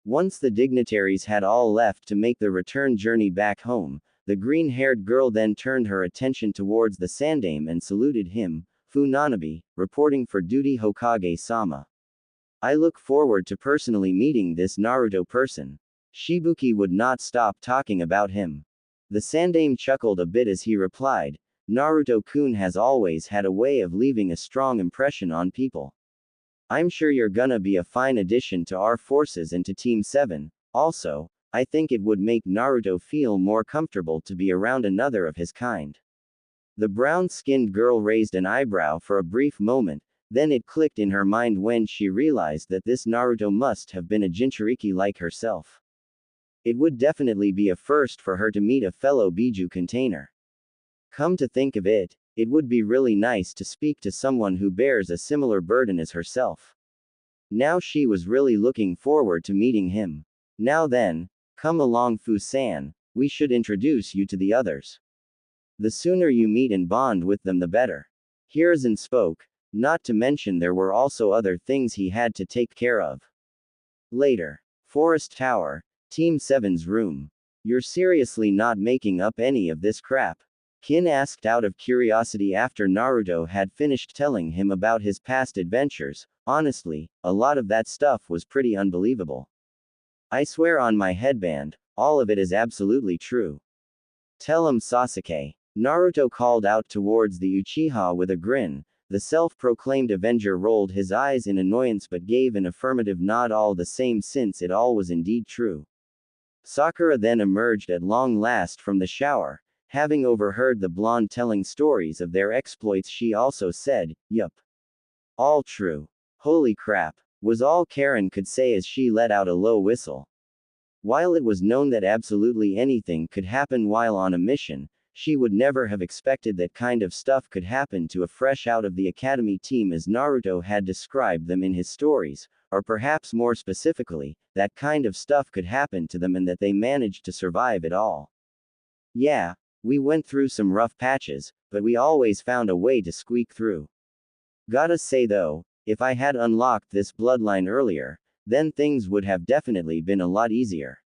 Once the dignitaries had all left to make the return journey back home, the green-haired girl then turned her attention towards the Sandaime and saluted him, Fu Nanabi, reporting for duty Hokage-sama. I look forward to personally meeting this Naruto person. Shibuki would not stop talking about him. The Sandaime chuckled a bit as he replied, Naruto-kun has always had a way of leaving a strong impression on people. I'm sure you're gonna be a fine addition to our forces and to Team 7, also, I think it would make Naruto feel more comfortable to be around another of his kind. The brown-skinned girl raised an eyebrow for a brief moment, then it clicked in her mind when she realized that this Naruto must have been a Jinchuriki like herself. It would definitely be a first for her to meet a fellow Biju container. Come to think of it, it would be really nice to speak to someone who bears a similar burden as herself. Now she was really looking forward to meeting him. Now then, come along Fu-san, we should introduce you to the others. The sooner you meet and bond with them the better. Hiruzen spoke, not to mention there were also other things he had to take care of. Later. Forest Tower, Team 7's room. You're seriously not making up any of this crap? Kin asked out of curiosity after Naruto had finished telling him about his past adventures. Honestly, a lot of that stuff was pretty unbelievable. I swear on my headband, all of it is absolutely true. Tell him Sasuke. Naruto called out towards the Uchiha with a grin. The self-proclaimed Avenger rolled his eyes in annoyance but gave an affirmative nod all the same since it all was indeed true. Sakura then emerged at long last from the shower. Having overheard the blonde telling stories of their exploits, she also said, yup. All true. Holy crap, was all Karen could say as she let out a low whistle. While it was known that absolutely anything could happen while on a mission, she would never have expected that kind of stuff could happen to a fresh out of the academy team as Naruto had described them in his stories, or perhaps more specifically, that kind of stuff could happen to them and that they managed to survive it all. Yeah, we went through some rough patches, but we always found a way to squeak through. Gotta say though, if I had unlocked this bloodline earlier, then things would have definitely been a lot easier.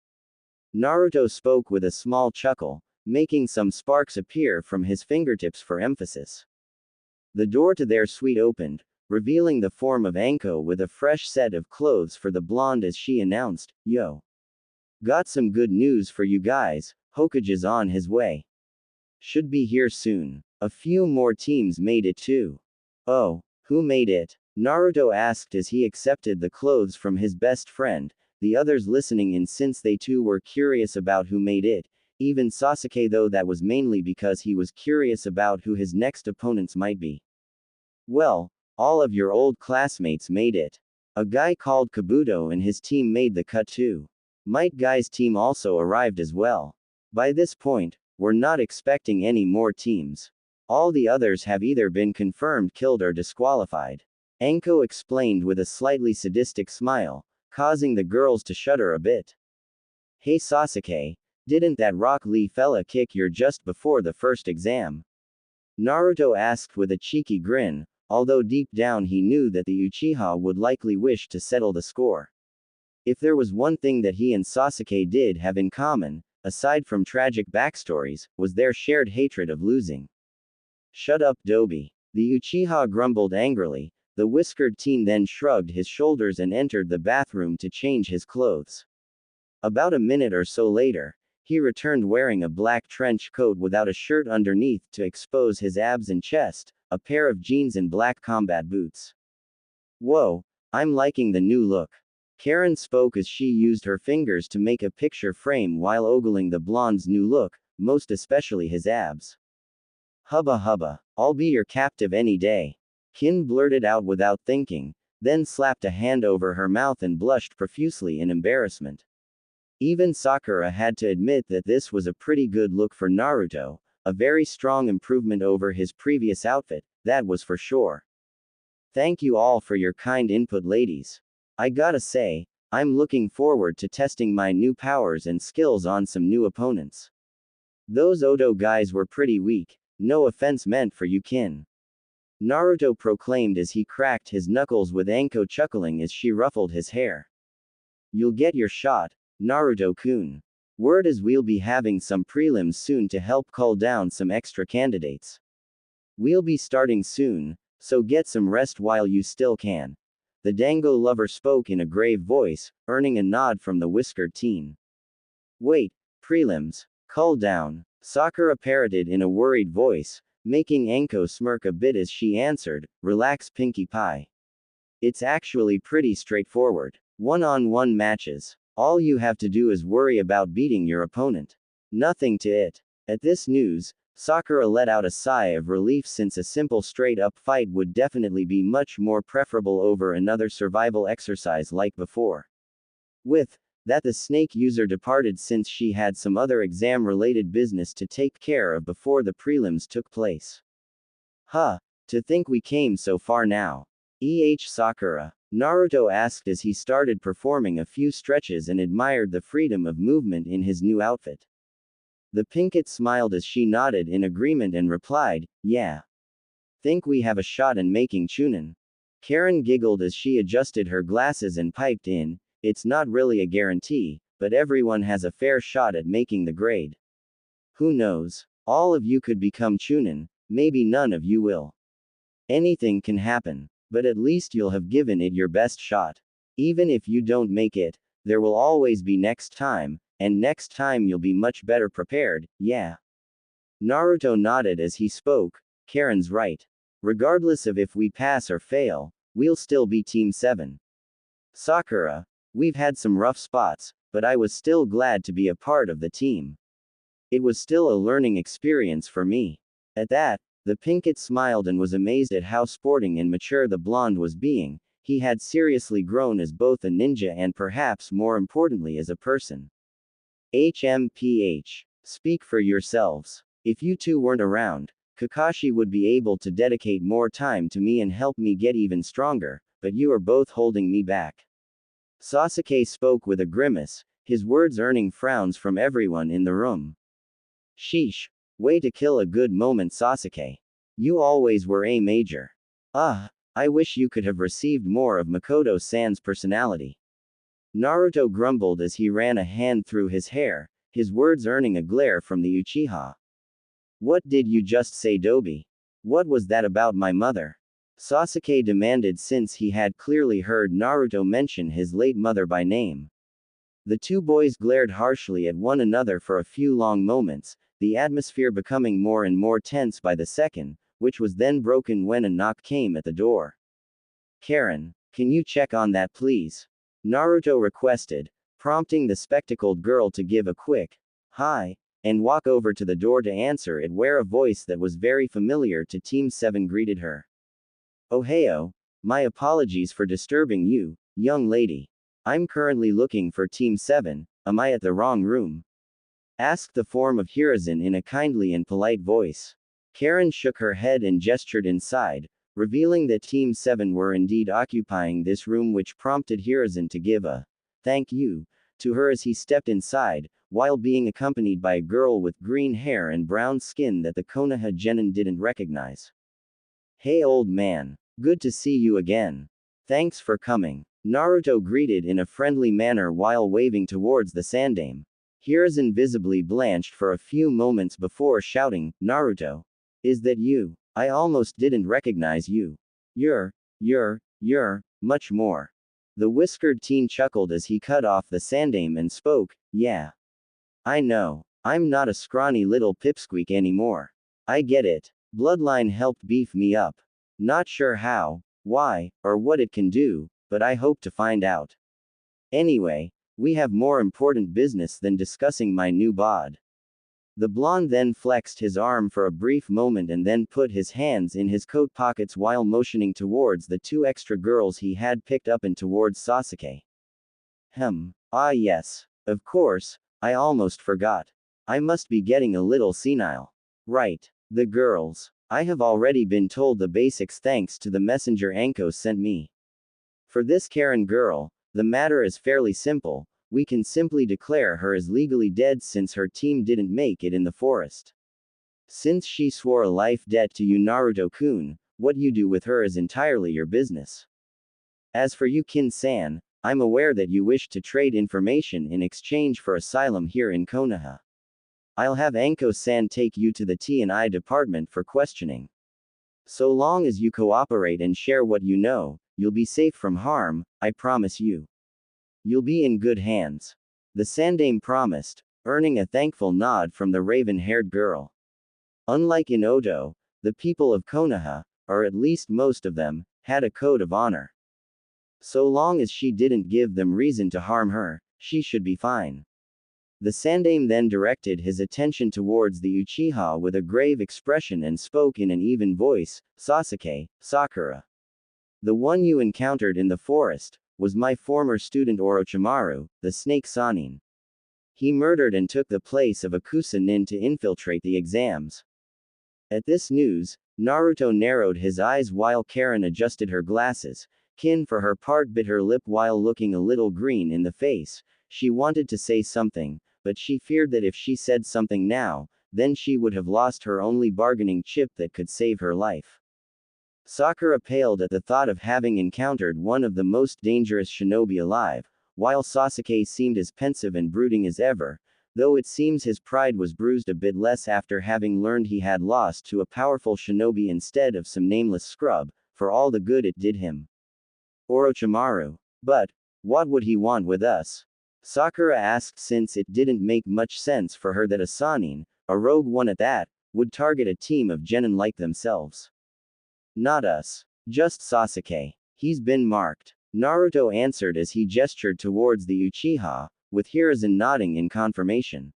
Naruto spoke with a small chuckle, making some sparks appear from his fingertips for emphasis. The door to their suite opened, revealing the form of Anko with a fresh set of clothes for the blonde as she announced, "Yo. Got some good news for you guys, Hokage's on his way. Should be here soon. A few more teams made it too." "Oh, who made it?" Naruto asked as he accepted the clothes from his best friend, the others listening in since they too were curious about who made it, even Sasuke, though that was mainly because he was curious about who his next opponents might be. "Well, all of your old classmates made it. A guy called Kabuto and his team made the cut too. Might Guy's team also arrived as well. By this point, we're not expecting any more teams. All the others have either been confirmed killed or disqualified," Anko explained with a slightly sadistic smile, causing the girls to shudder a bit. "Hey Sasuke, didn't that Rock Lee fella kick your just before the first exam?" Naruto asked with a cheeky grin, although deep down he knew that the Uchiha would likely wish to settle the score. If there was one thing that he and Sasuke did have in common, aside from tragic backstories, was their shared hatred of losing. "Shut up, Dobi," the Uchiha grumbled angrily. The whiskered teen then shrugged his shoulders and entered the bathroom to change his clothes. About a minute or so later, he returned wearing a black trench coat without a shirt underneath to expose his abs and chest, a pair of jeans and black combat boots. "Whoa, I'm liking the new look." Karen spoke as she used her fingers to make a picture frame while ogling the blonde's new look, most especially his abs. "Hubba hubba, I'll be your captive any day," Kin blurted out without thinking, then slapped a hand over her mouth and blushed profusely in embarrassment. Even Sakura had to admit that this was a pretty good look for Naruto, a very strong improvement over his previous outfit, that was for sure. "Thank you all for your kind input, ladies. I gotta say, I'm looking forward to testing my new powers and skills on some new opponents. Those Odo guys were pretty weak, no offense meant for you, Kin," Naruto proclaimed as he cracked his knuckles with Anko chuckling as she ruffled his hair. "You'll get your shot, Naruto-kun. Word is we'll be having some prelims soon to help cull down some extra candidates. We'll be starting soon, so get some rest while you still can." The Dango lover spoke in a grave voice, earning a nod from the whiskered teen. "Wait, prelims, cull down," Sakura parroted in a worried voice, making Anko smirk a bit as she answered, "Relax, Pinkie Pie. It's actually pretty straightforward. One-on-one matches. All you have to do is worry about beating your opponent. Nothing to it." At this news, Sakura let out a sigh of relief since a simple straight-up fight would definitely be much more preferable over another survival exercise like before. With that, the snake user departed since she had some other exam-related business to take care of before the prelims took place. "Huh, to think we came so far now. Sakura," Naruto asked as he started performing a few stretches and admired the freedom of movement in his new outfit. The pinkett smiled as she nodded in agreement and replied, "Yeah. Think we have a shot in making Chunin." Karen giggled as she adjusted her glasses and piped in, "It's not really a guarantee, but everyone has a fair shot at making the grade. Who knows? All of you could become Chunin, maybe none of you will. Anything can happen, but at least you'll have given it your best shot. Even if you don't make it, there will always be next time, and next time you'll be much better prepared, yeah." Naruto nodded as he spoke, "Karen's right. Regardless of if we pass or fail, we'll still be Team 7. Sakura, we've had some rough spots, but I was still glad to be a part of the team. It was still a learning experience for me." At that, the pinkett smiled and was amazed at how sporting and mature the blonde was being. He had seriously grown as both a ninja and perhaps more importantly as a person. HMPH. Speak for yourselves. If you two weren't around, Kakashi would be able to dedicate more time to me and help me get even stronger, but you are both holding me back. Sasuke spoke with a grimace, his words earning frowns from everyone in the room. Sheesh. Way to kill a good moment, Sasuke. You always were a major. I wish you could have received more of Makoto-san's personality. Naruto grumbled as he ran a hand through his hair, his words earning a glare from the Uchiha. What did you just say, Dobi? What was that about my mother? Sasuke demanded since he had clearly heard Naruto mention his late mother by name. The two boys glared harshly at one another for a few long moments, the atmosphere becoming more and more tense by the second, which was then broken when a knock came at the door. Karen, can you check on that please? Naruto requested, prompting the spectacled girl to give a quick, hi, and walk over to the door to answer it where a voice that was very familiar to Team 7 greeted her. Ohio, my apologies for disturbing you, young lady. I'm currently looking for Team 7, am I at the wrong room? Asked the form of Hiruzen in a kindly and polite voice. Karen shook her head and gestured inside, revealing that Team 7 were indeed occupying this room, which prompted Hiruzen to give a thank you to her as he stepped inside, while being accompanied by a girl with green hair and brown skin that the Konoha genin didn't recognize. Hey old man, good to see you again. Thanks for coming. Naruto greeted in a friendly manner while waving towards the Sandaime. Hiruzen visibly blanched for a few moments before shouting, Naruto. Is that you? I almost didn't recognize you. You're much more. The whiskered teen chuckled as he cut off the Sandaime and spoke, yeah. I know. I'm not a scrawny little pipsqueak anymore. I get it. Bloodline helped beef me up. Not sure how, why, or what it can do, but I hope to find out. Anyway, we have more important business than discussing my new bod. The blonde then flexed his arm for a brief moment and then put his hands in his coat pockets while motioning towards the two extra girls he had picked up and towards Sasuke. Ah yes. Of course, I almost forgot. I must be getting a little senile. Right. The girls. I have already been told the basics thanks to the messenger Anko sent me. For this Karen girl, the matter is fairly simple. We can simply declare her as legally dead since her team didn't make it in the forest. Since she swore a life debt to you, Naruto-kun, what you do with her is entirely your business. As for you, Kin-san, I'm aware that you wish to trade information in exchange for asylum here in Konoha. I'll have Anko-san take you to the T&I department for questioning. So long as you cooperate and share what you know, you'll be safe from harm, I promise you. You'll be in good hands. The Sandaime promised, earning a thankful nod from the raven-haired girl. Unlike in Oto, the people of Konoha, or at least most of them, had a code of honor. So long as she didn't give them reason to harm her, she should be fine. The Sandaime then directed his attention towards the Uchiha with a grave expression and spoke in an even voice, Sasuke, Sakura. The one you encountered in the forest was my former student Orochimaru, the Snake Sanin. He murdered and took the place of Akusa Nin to infiltrate the exams. At this news, Naruto narrowed his eyes while Karen adjusted her glasses. Kin for her part bit her lip while looking a little green in the face. She wanted to say something, but she feared that if she said something now, then she would have lost her only bargaining chip that could save her life. Sakura paled at the thought of having encountered one of the most dangerous shinobi alive, while Sasuke seemed as pensive and brooding as ever, though it seems his pride was bruised a bit less after having learned he had lost to a powerful shinobi instead of some nameless scrub, for all the good it did him. Orochimaru. But, what would he want with us? Sakura asked since it didn't make much sense for her that a Sanin, a rogue one at that, would target a team of genin like themselves. Not us. Just Sasuke. He's been marked. Naruto answered as he gestured towards the Uchiha, with Hiruzen nodding in confirmation.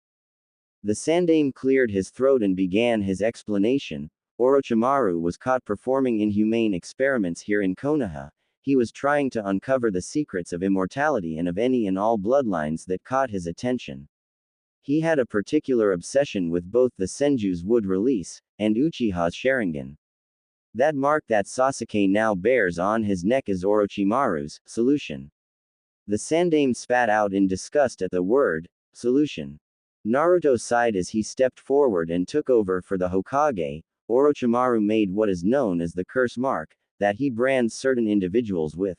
The Sandaime cleared his throat and began his explanation. Orochimaru was caught performing inhumane experiments here in Konoha. He was trying to uncover the secrets of immortality and of any and all bloodlines that caught his attention. He had a particular obsession with both the Senju's wood release, and Uchiha's Sharingan. That mark that Sasuke now bears on his neck is Orochimaru's solution. The Sandaime spat out in disgust at the word, solution. Naruto sighed as he stepped forward and took over for the Hokage. Orochimaru made what is known as the curse mark, that he brands certain individuals with.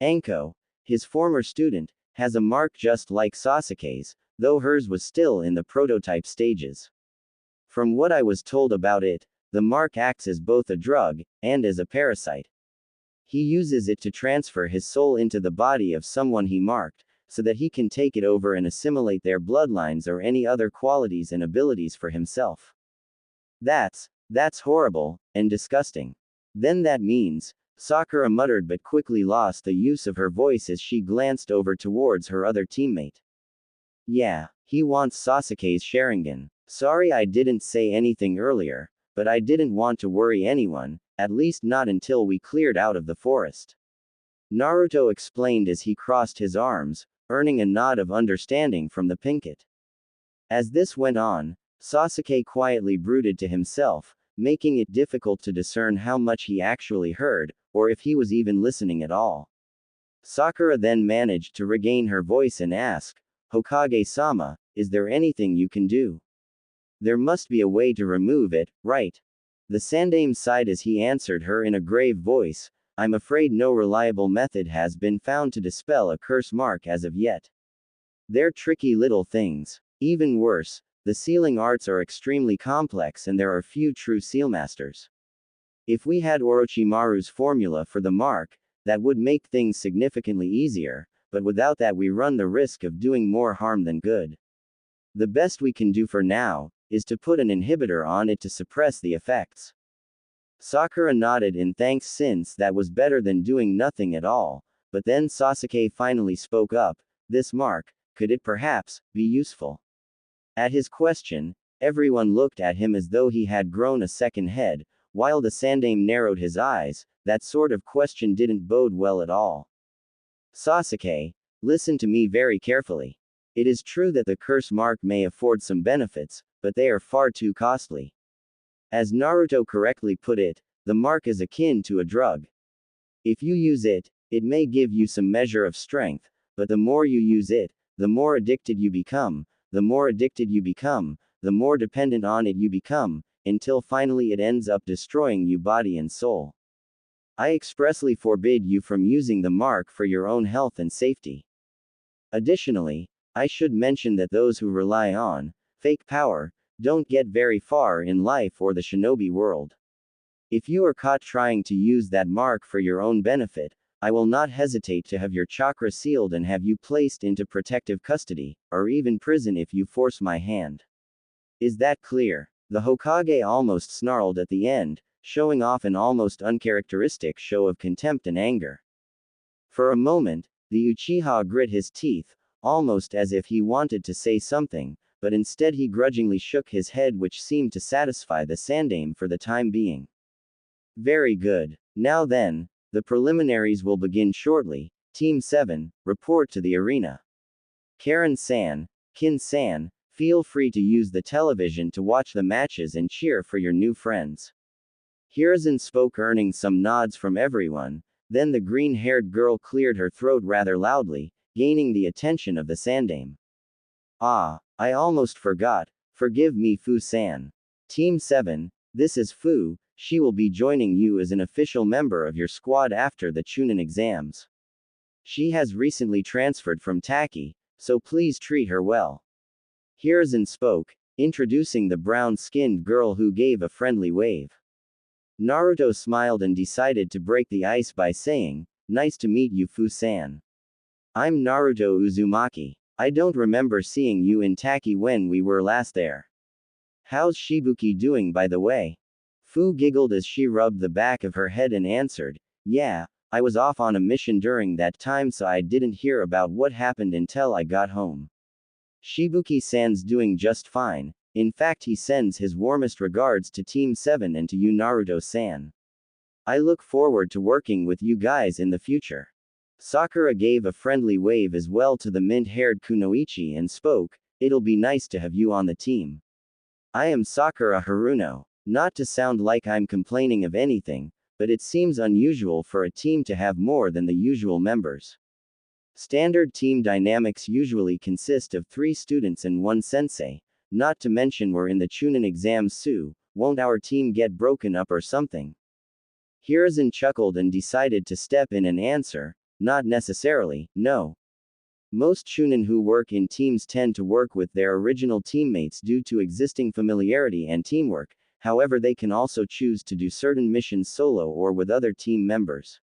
Anko, his former student, has a mark just like Sasuke's, though hers was still in the prototype stages. From what I was told about it, the mark acts as both a drug, and as a parasite. He uses it to transfer his soul into the body of someone he marked, so that he can take it over and assimilate their bloodlines or any other qualities and abilities for himself. That's horrible, and disgusting. Then that means, Sakura muttered but quickly lost the use of her voice as she glanced over towards her other teammate. Yeah, he wants Sasuke's Sharingan. Sorry I didn't say anything earlier, but I didn't want to worry anyone, at least not until we cleared out of the forest. Naruto explained as he crossed his arms, earning a nod of understanding from the Pinkett. As this went on, Sasuke quietly brooded to himself, making it difficult to discern how much he actually heard, or if he was even listening at all. Sakura then managed to regain her voice and ask, Hokage-sama, is there anything you can do? There must be a way to remove it, right? The Sandaime sighed as he answered her in a grave voice, I'm afraid no reliable method has been found to dispel a curse mark as of yet. They're tricky little things. Even worse, the sealing arts are extremely complex and there are few true sealmasters. If we had Orochimaru's formula for the mark, that would make things significantly easier, but without that we run the risk of doing more harm than good. The best we can do for now, is to put an inhibitor on it to suppress the effects. Sakura nodded in thanks since that was better than doing nothing at all, but then Sasuke finally spoke up, this mark, could it perhaps, be useful? At his question, everyone looked at him as though he had grown a second head, while the Sandaime narrowed his eyes, that sort of question didn't bode well at all. Sasuke, listen to me very carefully. It is true that the curse mark may afford some benefits, but they are far too costly. As Naruto correctly put it, the mark is akin to a drug. If you use it, it may give you some measure of strength, but the more you use it, the more addicted you become, the more addicted you become, the more dependent on it you become, until finally it ends up destroying you body and soul. I expressly forbid you from using the mark for your own health and safety. Additionally, I should mention that those who rely on fake power don't get very far in life or the shinobi world. If you are caught trying to use that mark for your own benefit, I will not hesitate to have your chakra sealed and have you placed into protective custody, or even prison if you force my hand. Is that clear? The Hokage almost snarled at the end, showing off an almost uncharacteristic show of contempt and anger. For a moment, the Uchiha grit his teeth, almost as if he wanted to say something, but instead he grudgingly shook his head, which seemed to satisfy the Sandaime for the time being. Very good. Now then, the preliminaries will begin shortly. Team 7, report to the arena. Karen-san, Kin-san, feel free to use the television to watch the matches and cheer for your new friends. Hiruzen spoke, earning some nods from everyone. Then the green-haired girl cleared her throat rather loudly, gaining the attention of the Sandaime. Ah, I almost forgot. Forgive me, Fu-san. Team 7, this is Fu. She will be joining you as an official member of your squad after the Chunin exams. She has recently transferred from Taki, so please treat her well. Hiruzen spoke, introducing the brown-skinned girl who gave a friendly wave. Naruto smiled and decided to break the ice by saying, nice to meet you, Fu-san. I'm Naruto Uzumaki. I don't remember seeing you in Taki when we were last there. How's Shibuki doing, by the way? Fu giggled as she rubbed the back of her head and answered, yeah, I was off on a mission during that time, so I didn't hear about what happened until I got home. Shibuki-san's doing just fine. In fact, he sends his warmest regards to Team 7 and to you, Naruto-san. I look forward to working with you guys in the future. Sakura gave a friendly wave as well to the mint-haired Kunoichi and spoke, it'll be nice to have you on the team. I am Sakura Haruno. Not to sound like I'm complaining of anything, but it seems unusual for a team to have more than the usual members. Standard team dynamics usually consist of 3 students and 1 sensei, not to mention we're in the Chunin exams so, won't our team get broken up or something? Hiruzen chuckled and decided to step in and answer, not necessarily, no. Most Chunin who work in teams tend to work with their original teammates due to existing familiarity and teamwork, however they can also choose to do certain missions solo or with other team members.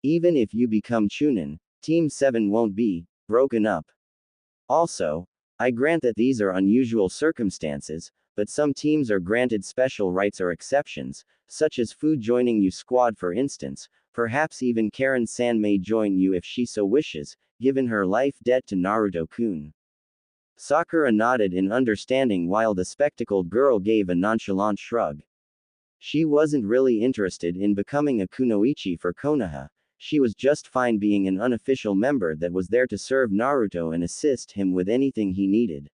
Even if you become Chunin, Team 7 won't be broken up. Also, I grant that these are unusual circumstances, but some teams are granted special rights or exceptions, such as Fu joining you squad for instance, perhaps even Karen-san may join you if she so wishes, given her life debt to Naruto-kun. Sakura nodded in understanding while the spectacled girl gave a nonchalant shrug. She wasn't really interested in becoming a kunoichi for Konoha. She was just fine being an unofficial member that was there to serve Naruto and assist him with anything he needed.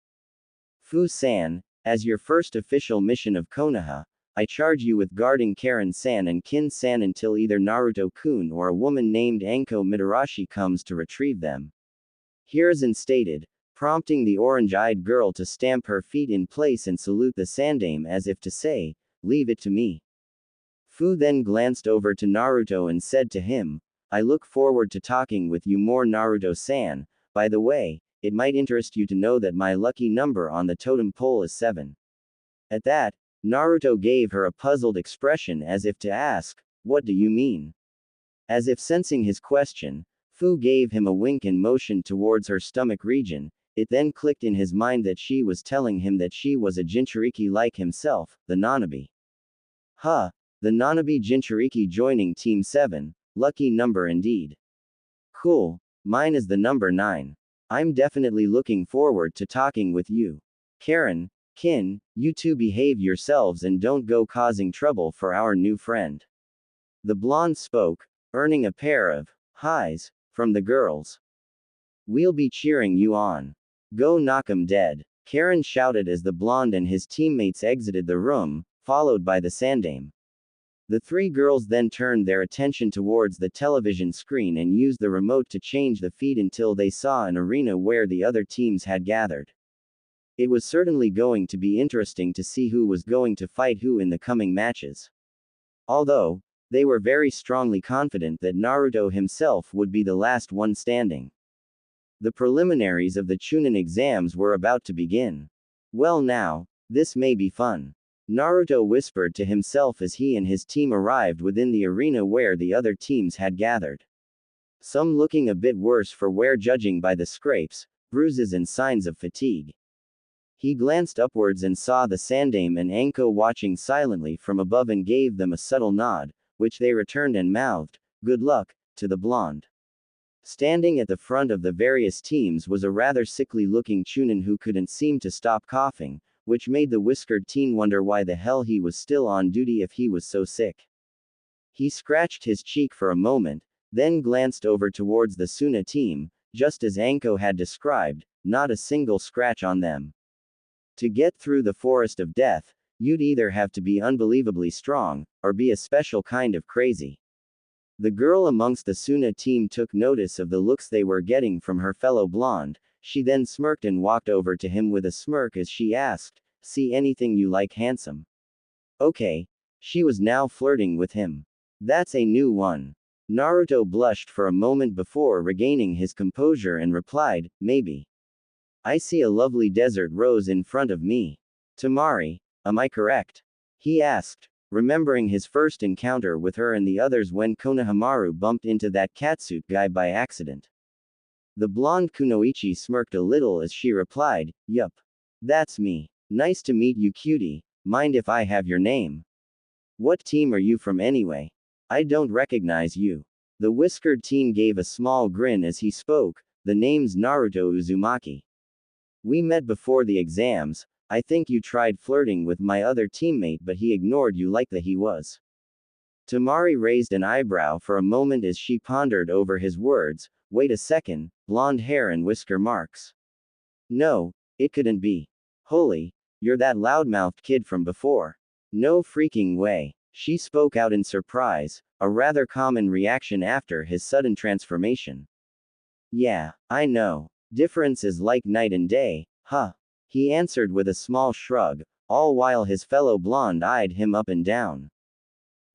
Fu-san, as your first official mission of Konoha, I charge you with guarding Karen-san and Kin-san until either Naruto-kun or a woman named Anko Mitarashi comes to retrieve them. Hiruzen stated, prompting the orange-eyed girl to stamp her feet in place and salute the sandame as if to say, leave it to me. Fu then glanced over to Naruto and said to him, I look forward to talking with you more Naruto-san. By the way, it might interest you to know that my lucky number on the totem pole is 7. At that, Naruto gave her a puzzled expression as if to ask, what do you mean? As if sensing his question, Fu gave him a wink and motioned towards her stomach region. It then clicked in his mind that she was telling him that she was a Jinchuriki like himself, the Nanabi. Huh, the Nanabi Jinchuriki joining Team 7. Lucky number indeed. Cool, mine is the number 9. I'm definitely looking forward to talking with you. Karen, Kin, you two behave yourselves and don't go causing trouble for our new friend. The blonde spoke, earning a pair of highs from the girls. We'll be cheering you on. Go knock 'em dead, Karen shouted as the blonde and his teammates exited the room, followed by the sandame. The 3 girls then turned their attention towards the television screen and used the remote to change the feed until they saw an arena where the other teams had gathered. It was certainly going to be interesting to see who was going to fight who in the coming matches. Although, they were very strongly confident that Naruto himself would be the last one standing. The preliminaries of the Chunin exams were about to begin. Well now, this may be fun. Naruto whispered to himself as he and his team arrived within the arena where the other teams had gathered. Some looking a bit worse for wear judging by the scrapes, bruises and signs of fatigue. He glanced upwards and saw the sandame and Anko watching silently from above and gave them a subtle nod, which they returned and mouthed, good luck, to the blonde. Standing at the front of the various teams was a rather sickly-looking Chunin who couldn't seem to stop coughing, which made the whiskered teen wonder why the hell he was still on duty if he was so sick. He scratched his cheek for a moment, then glanced over towards the Suna team, just as Anko had described, not a single scratch on them. To get through the forest of death, you'd either have to be unbelievably strong, or be a special kind of crazy. The girl amongst the Suna team took notice of the looks they were getting from her fellow blonde. She then smirked and walked over to him with a smirk as she asked, see anything you like handsome? Okay. She was now flirting with him. That's a new one. Naruto blushed for a moment before regaining his composure and replied, maybe. I see a lovely desert rose in front of me. Tamari, am I correct? He asked, remembering his first encounter with her and the others when Konohamaru bumped into that catsuit guy by accident. The blonde kunoichi smirked a little as she replied, yup. That's me. Nice to meet you cutie, mind if I have your name? What team are you from anyway? I don't recognize you. The whiskered teen gave a small grin as he spoke, the name's Naruto Uzumaki. We met before the exams, I think you tried flirting with my other teammate but he ignored you like that he was. Tamari raised an eyebrow for a moment as she pondered over his words, wait a second, blonde hair and whisker marks. No, it couldn't be. Holy, you're that loudmouthed kid from before. No freaking way. She spoke out in surprise, a rather common reaction after his sudden transformation. Yeah, I know. Difference is like night and day, huh? He answered with a small shrug, all while his fellow blonde eyed him up and down.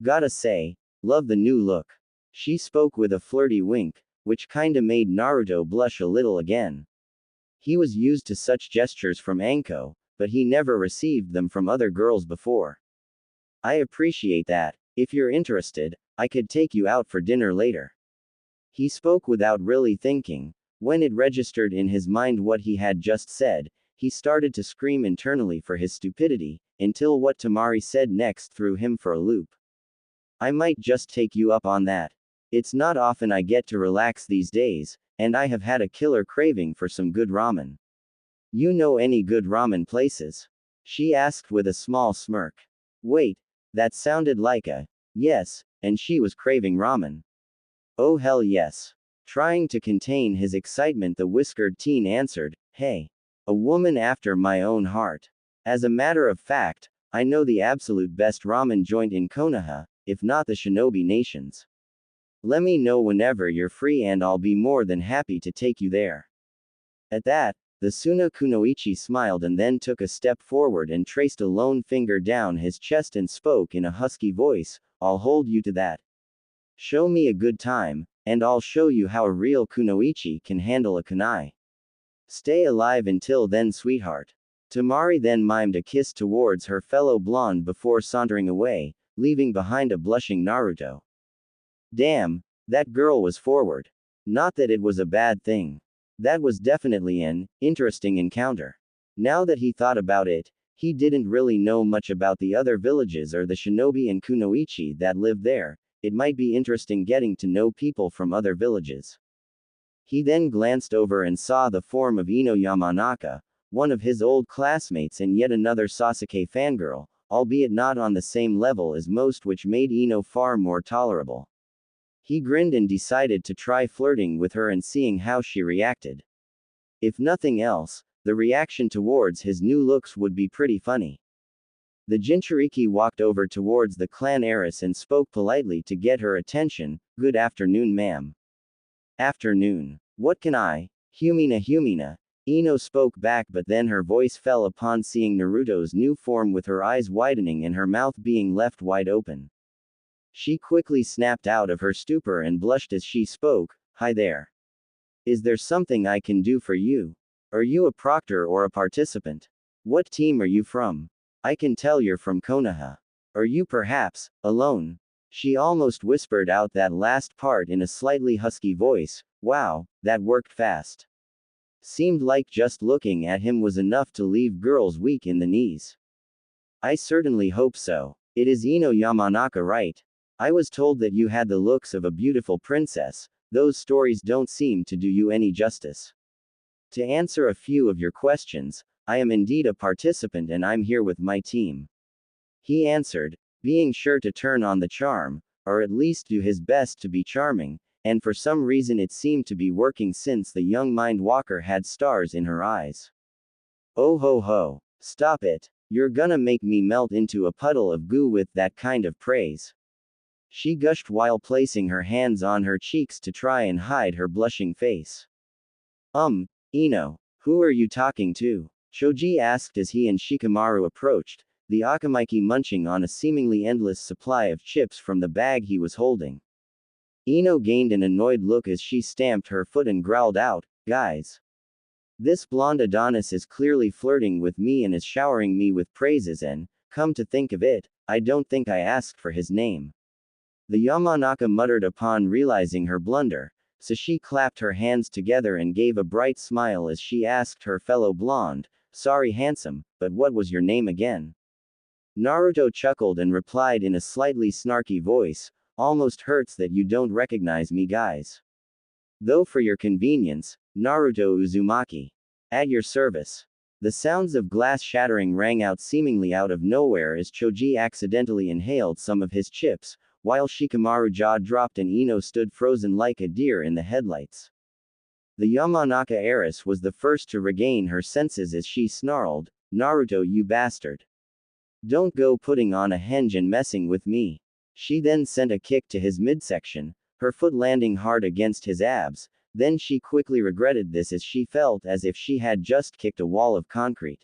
Gotta say, love the new look. She spoke with a flirty wink, which kinda made Naruto blush a little again. He was used to such gestures from Anko, but he never received them from other girls before. I appreciate that. If you're interested, I could take you out for dinner later. He spoke without really thinking. When it registered in his mind what he had just said, he started to scream internally for his stupidity, until what Tamari said next threw him for a loop. I might just take you up on that. It's not often I get to relax these days, and I have had a killer craving for some good ramen. You know any good ramen places? She asked with a small smirk. Wait, that sounded like a yes, and she was craving ramen. Oh hell yes. Trying to contain his excitement, the whiskered teen answered, hey. A woman after my own heart. As a matter of fact, I know the absolute best ramen joint in Konoha, if not the Shinobi Nations. Let me know whenever you're free and I'll be more than happy to take you there. At that, the Suna Kunoichi smiled and then took a step forward and traced a lone finger down his chest and spoke in a husky voice, I'll hold you to that. Show me a good time, and I'll show you how a real Kunoichi can handle a kunai. Stay alive until then, sweetheart. Tamari then mimed a kiss towards her fellow blonde before sauntering away, leaving behind a blushing Naruto. Damn, that girl was forward. Not that it was a bad thing. That was definitely an interesting encounter. Now that he thought about it, he didn't really know much about the other villages or the shinobi and kunoichi that lived there. It might be interesting getting to know people from other villages. He then glanced over and saw the form of Ino Yamanaka, one of his old classmates and yet another Sasuke fangirl, albeit not on the same level as most, which made Ino far more tolerable. He grinned and decided to try flirting with her and seeing how she reacted. If nothing else, the reaction towards his new looks would be pretty funny. The Jinchuriki walked over towards the clan heiress and spoke politely to get her attention, good afternoon ma'am. Afternoon. What can I? Humina. Ino spoke back, but then her voice fell upon seeing Naruto's new form with her eyes widening and her mouth being left wide open. She quickly snapped out of her stupor and blushed as she spoke, hi there. Is there something I can do for you? Are you a proctor or a participant? What team are you from? I can tell you're from Konoha. Are you perhaps alone? She almost whispered out that last part in a slightly husky voice. Wow, that worked fast. Seemed like just looking at him was enough to leave girls weak in the knees. I certainly hope so. It is Ino Yamanaka, right? I was told that you had the looks of a beautiful princess. Those stories don't seem to do you any justice. To answer a few of your questions, I am indeed a participant and I'm here with my team. He answered, being sure to turn on the charm, or at least do his best to be charming, and for some reason it seemed to be working since the young mind walker had stars in her eyes. Oh ho ho. Stop it. You're gonna make me melt into a puddle of goo with that kind of praise. She gushed while placing her hands on her cheeks to try and hide her blushing face. Ino, who are you talking to? Shoji asked as he and Shikamaru approached, the Akamaiki munching on a seemingly endless supply of chips from the bag he was holding. Ino gained an annoyed look as she stamped her foot and growled out, guys. This blonde Adonis is clearly flirting with me and is showering me with praises and, come to think of it, I don't think I asked for his name. The Yamanaka muttered upon realizing her blunder, so she clapped her hands together and gave a bright smile as she asked her fellow blonde, sorry handsome, but what was your name again? Naruto chuckled and replied in a slightly snarky voice, almost hurts that you don't recognize me guys. Though for your convenience, Naruto Uzumaki. At your service. The sounds of glass shattering rang out seemingly out of nowhere as Choji accidentally inhaled some of his chips, while Shikamaru jaw dropped and Ino stood frozen like a deer in the headlights. The Yamanaka heiress was the first to regain her senses as she snarled, Naruto you bastard. Don't go putting on a henge and messing with me. She then sent a kick to his midsection, her foot landing hard against his abs, then she quickly regretted this as she felt as if she had just kicked a wall of concrete.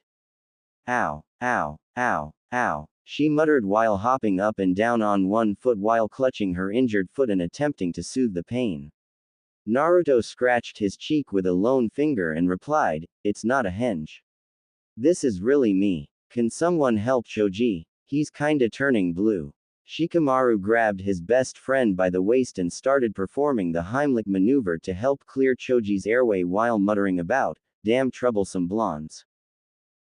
Ow, ow, ow, ow, she muttered while hopping up and down on one foot while clutching her injured foot and attempting to soothe the pain. Naruto scratched his cheek with a lone finger and replied, "It's not a henge. This is really me. Can someone help Choji? He's kinda turning blue." Shikamaru grabbed his best friend by the waist and started performing the Heimlich maneuver to help clear Choji's airway while muttering about, "Damn troublesome blondes."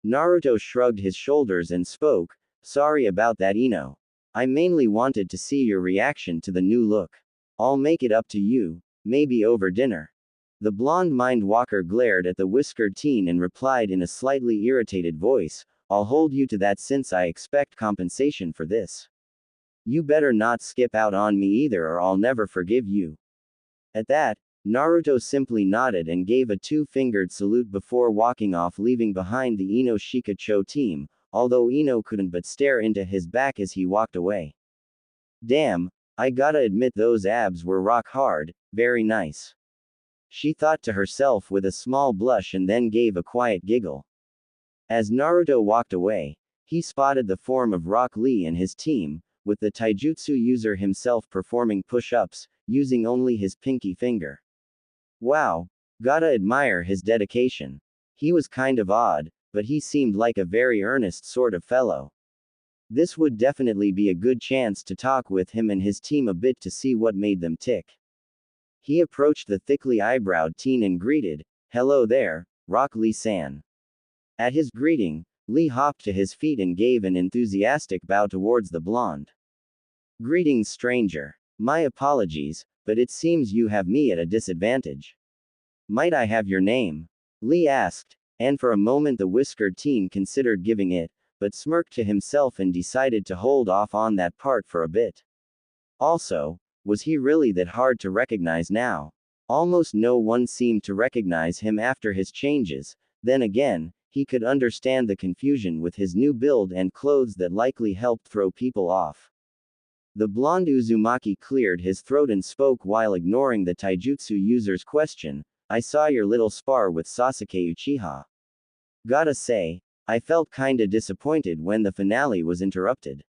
Naruto shrugged his shoulders and spoke, "Sorry about that, Ino. I mainly wanted to see your reaction to the new look. I'll make it up to you, maybe over dinner." The blonde mind walker glared at the whiskered teen and replied in a slightly irritated voice, "I'll hold you to that since I expect compensation for this. You better not skip out on me either or I'll never forgive you." At that, Naruto simply nodded and gave a two-fingered salute before walking off, leaving behind the Ino Shikacho team, although Ino couldn't but stare into his back as he walked away. "Damn, I gotta admit those abs were rock hard, very nice," she thought to herself with a small blush and then gave a quiet giggle. As Naruto walked away, he spotted the form of Rock Lee and his team, with the taijutsu user himself performing push-ups, using only his pinky finger. Wow, gotta admire his dedication. He was kind of odd, but he seemed like a very earnest sort of fellow. This would definitely be a good chance to talk with him and his team a bit to see what made them tick. He approached the thickly eyebrowed teen and greeted, "Hello there, Rock Lee-san." At his greeting, Lee hopped to his feet and gave an enthusiastic bow towards the blonde. "Greetings, stranger. My apologies, but it seems you have me at a disadvantage. Might I have your name?" Lee asked, and for a moment the whiskered teen considered giving it, but smirked to himself and decided to hold off on that part for a bit. Also, was he really that hard to recognize now? Almost no one seemed to recognize him after his changes. Then again, he could understand the confusion with his new build and clothes that likely helped throw people off. The blonde Uzumaki cleared his throat and spoke while ignoring the taijutsu user's question, "I saw your little spar with Sasuke Uchiha. Gotta say, I felt kinda disappointed when the finale was interrupted.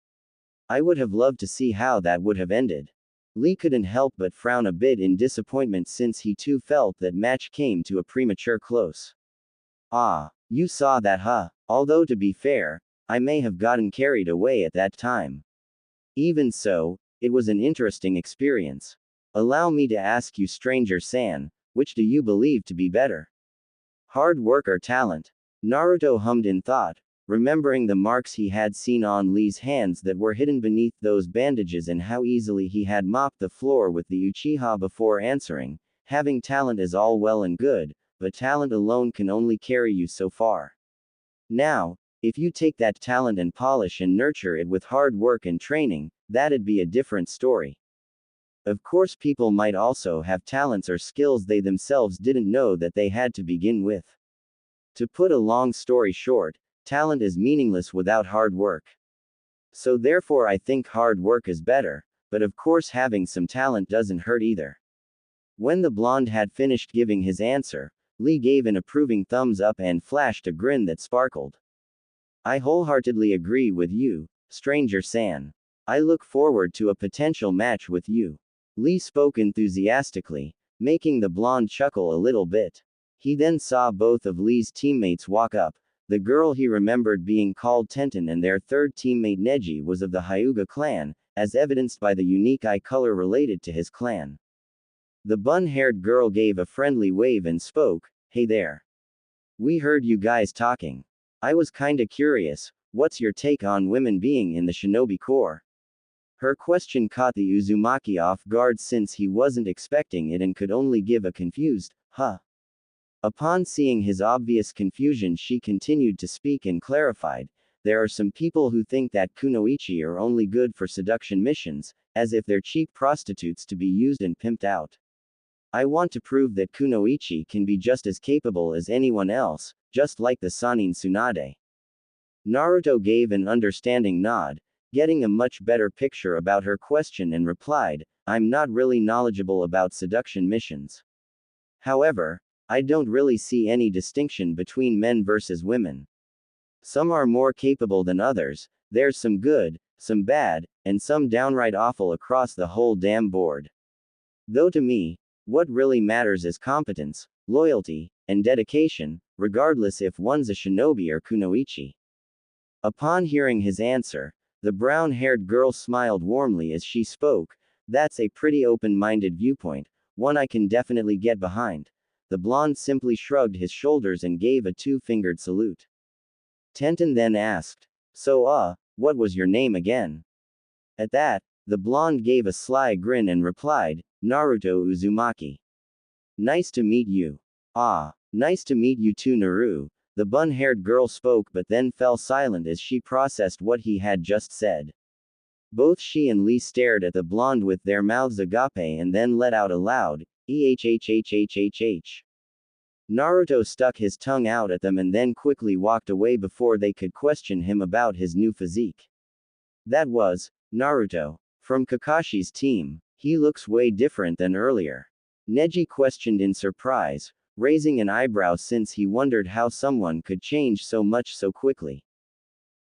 I would have loved to see how that would have ended." Lee couldn't help but frown a bit in disappointment since he too felt that match came to a premature close. "Ah, you saw that, huh? Although to be fair, I may have gotten carried away at that time. Even so, it was an interesting experience. Allow me to ask you, stranger-san, which do you believe to be better? Hard work or talent?" Naruto hummed in thought, remembering the marks he had seen on Lee's hands that were hidden beneath those bandages and how easily he had mopped the floor with the Uchiha before answering, "Having talent is all well and good, but talent alone can only carry you so far. Now, if you take that talent and polish and nurture it with hard work and training, that'd be a different story. Of course, people might also have talents or skills they themselves didn't know that they had to begin with. To put a long story short, talent is meaningless without hard work. So therefore I think hard work is better, but of course having some talent doesn't hurt either." When the blonde had finished giving his answer, Lee gave an approving thumbs up and flashed a grin that sparkled. "I wholeheartedly agree with you, stranger-san. I look forward to a potential match with you." Lee spoke enthusiastically, making the blonde chuckle a little bit. He then saw both of Lee's teammates walk up. The girl he remembered being called Tenten and their third teammate Neji was of the Hyuga clan, as evidenced by the unique eye color related to his clan. The bun-haired girl gave a friendly wave and spoke, "Hey there. We heard you guys talking. I was kinda curious, what's your take on women being in the shinobi corps?" Her question caught the Uzumaki off guard since he wasn't expecting it and could only give a confused, "Huh?" Upon seeing his obvious confusion, she continued to speak and clarified, "There are some people who think that kunoichi are only good for seduction missions, as if they're cheap prostitutes to be used and pimped out. I want to prove that kunoichi can be just as capable as anyone else, just like the Sanin Tsunade." Naruto gave an understanding nod, getting a much better picture about her question and replied, "I'm not really knowledgeable about seduction missions. However, I don't really see any distinction between men versus women. Some are more capable than others, there's some good, some bad, and some downright awful across the whole damn board. Though to me, what really matters is competence, loyalty, and dedication, regardless if one's a shinobi or kunoichi. Upon hearing his answer, the brown-haired girl smiled warmly as she spoke. That's a pretty open-minded viewpoint, one I can definitely get behind. The blonde simply shrugged his shoulders and gave a two-fingered salute. Tenten then asked, "So, what was your name again?" At that, the blonde gave a sly grin and replied, "Naruto Uzumaki." "Nice to meet you." "Ah, nice to meet you too, Naru." The bun-haired girl spoke but then fell silent as she processed what he had just said. Both she and Lee stared at the blonde with their mouths agape and then let out a loud, "ehhhhhhh." Naruto stuck his tongue out at them and then quickly walked away before they could question him about his new physique. That was Naruto. From Kakashi's team. He looks way different than earlier. Neji questioned in surprise, raising an eyebrow since he wondered how someone could change so much so quickly.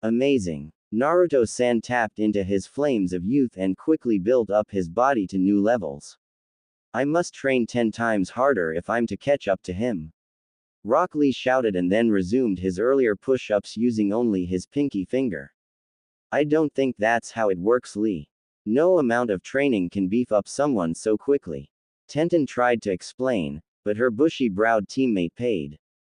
Amazing. Naruto-san tapped into his flames of youth and quickly built up his body to new levels. I must train 10 times harder if I'm to catch up to him. Rock Lee shouted and then resumed his earlier push-ups using only his pinky finger. I don't think that's how it works, Lee. No amount of training can beef up someone so quickly. Tenten tried to explain, but her bushy-browed teammate paid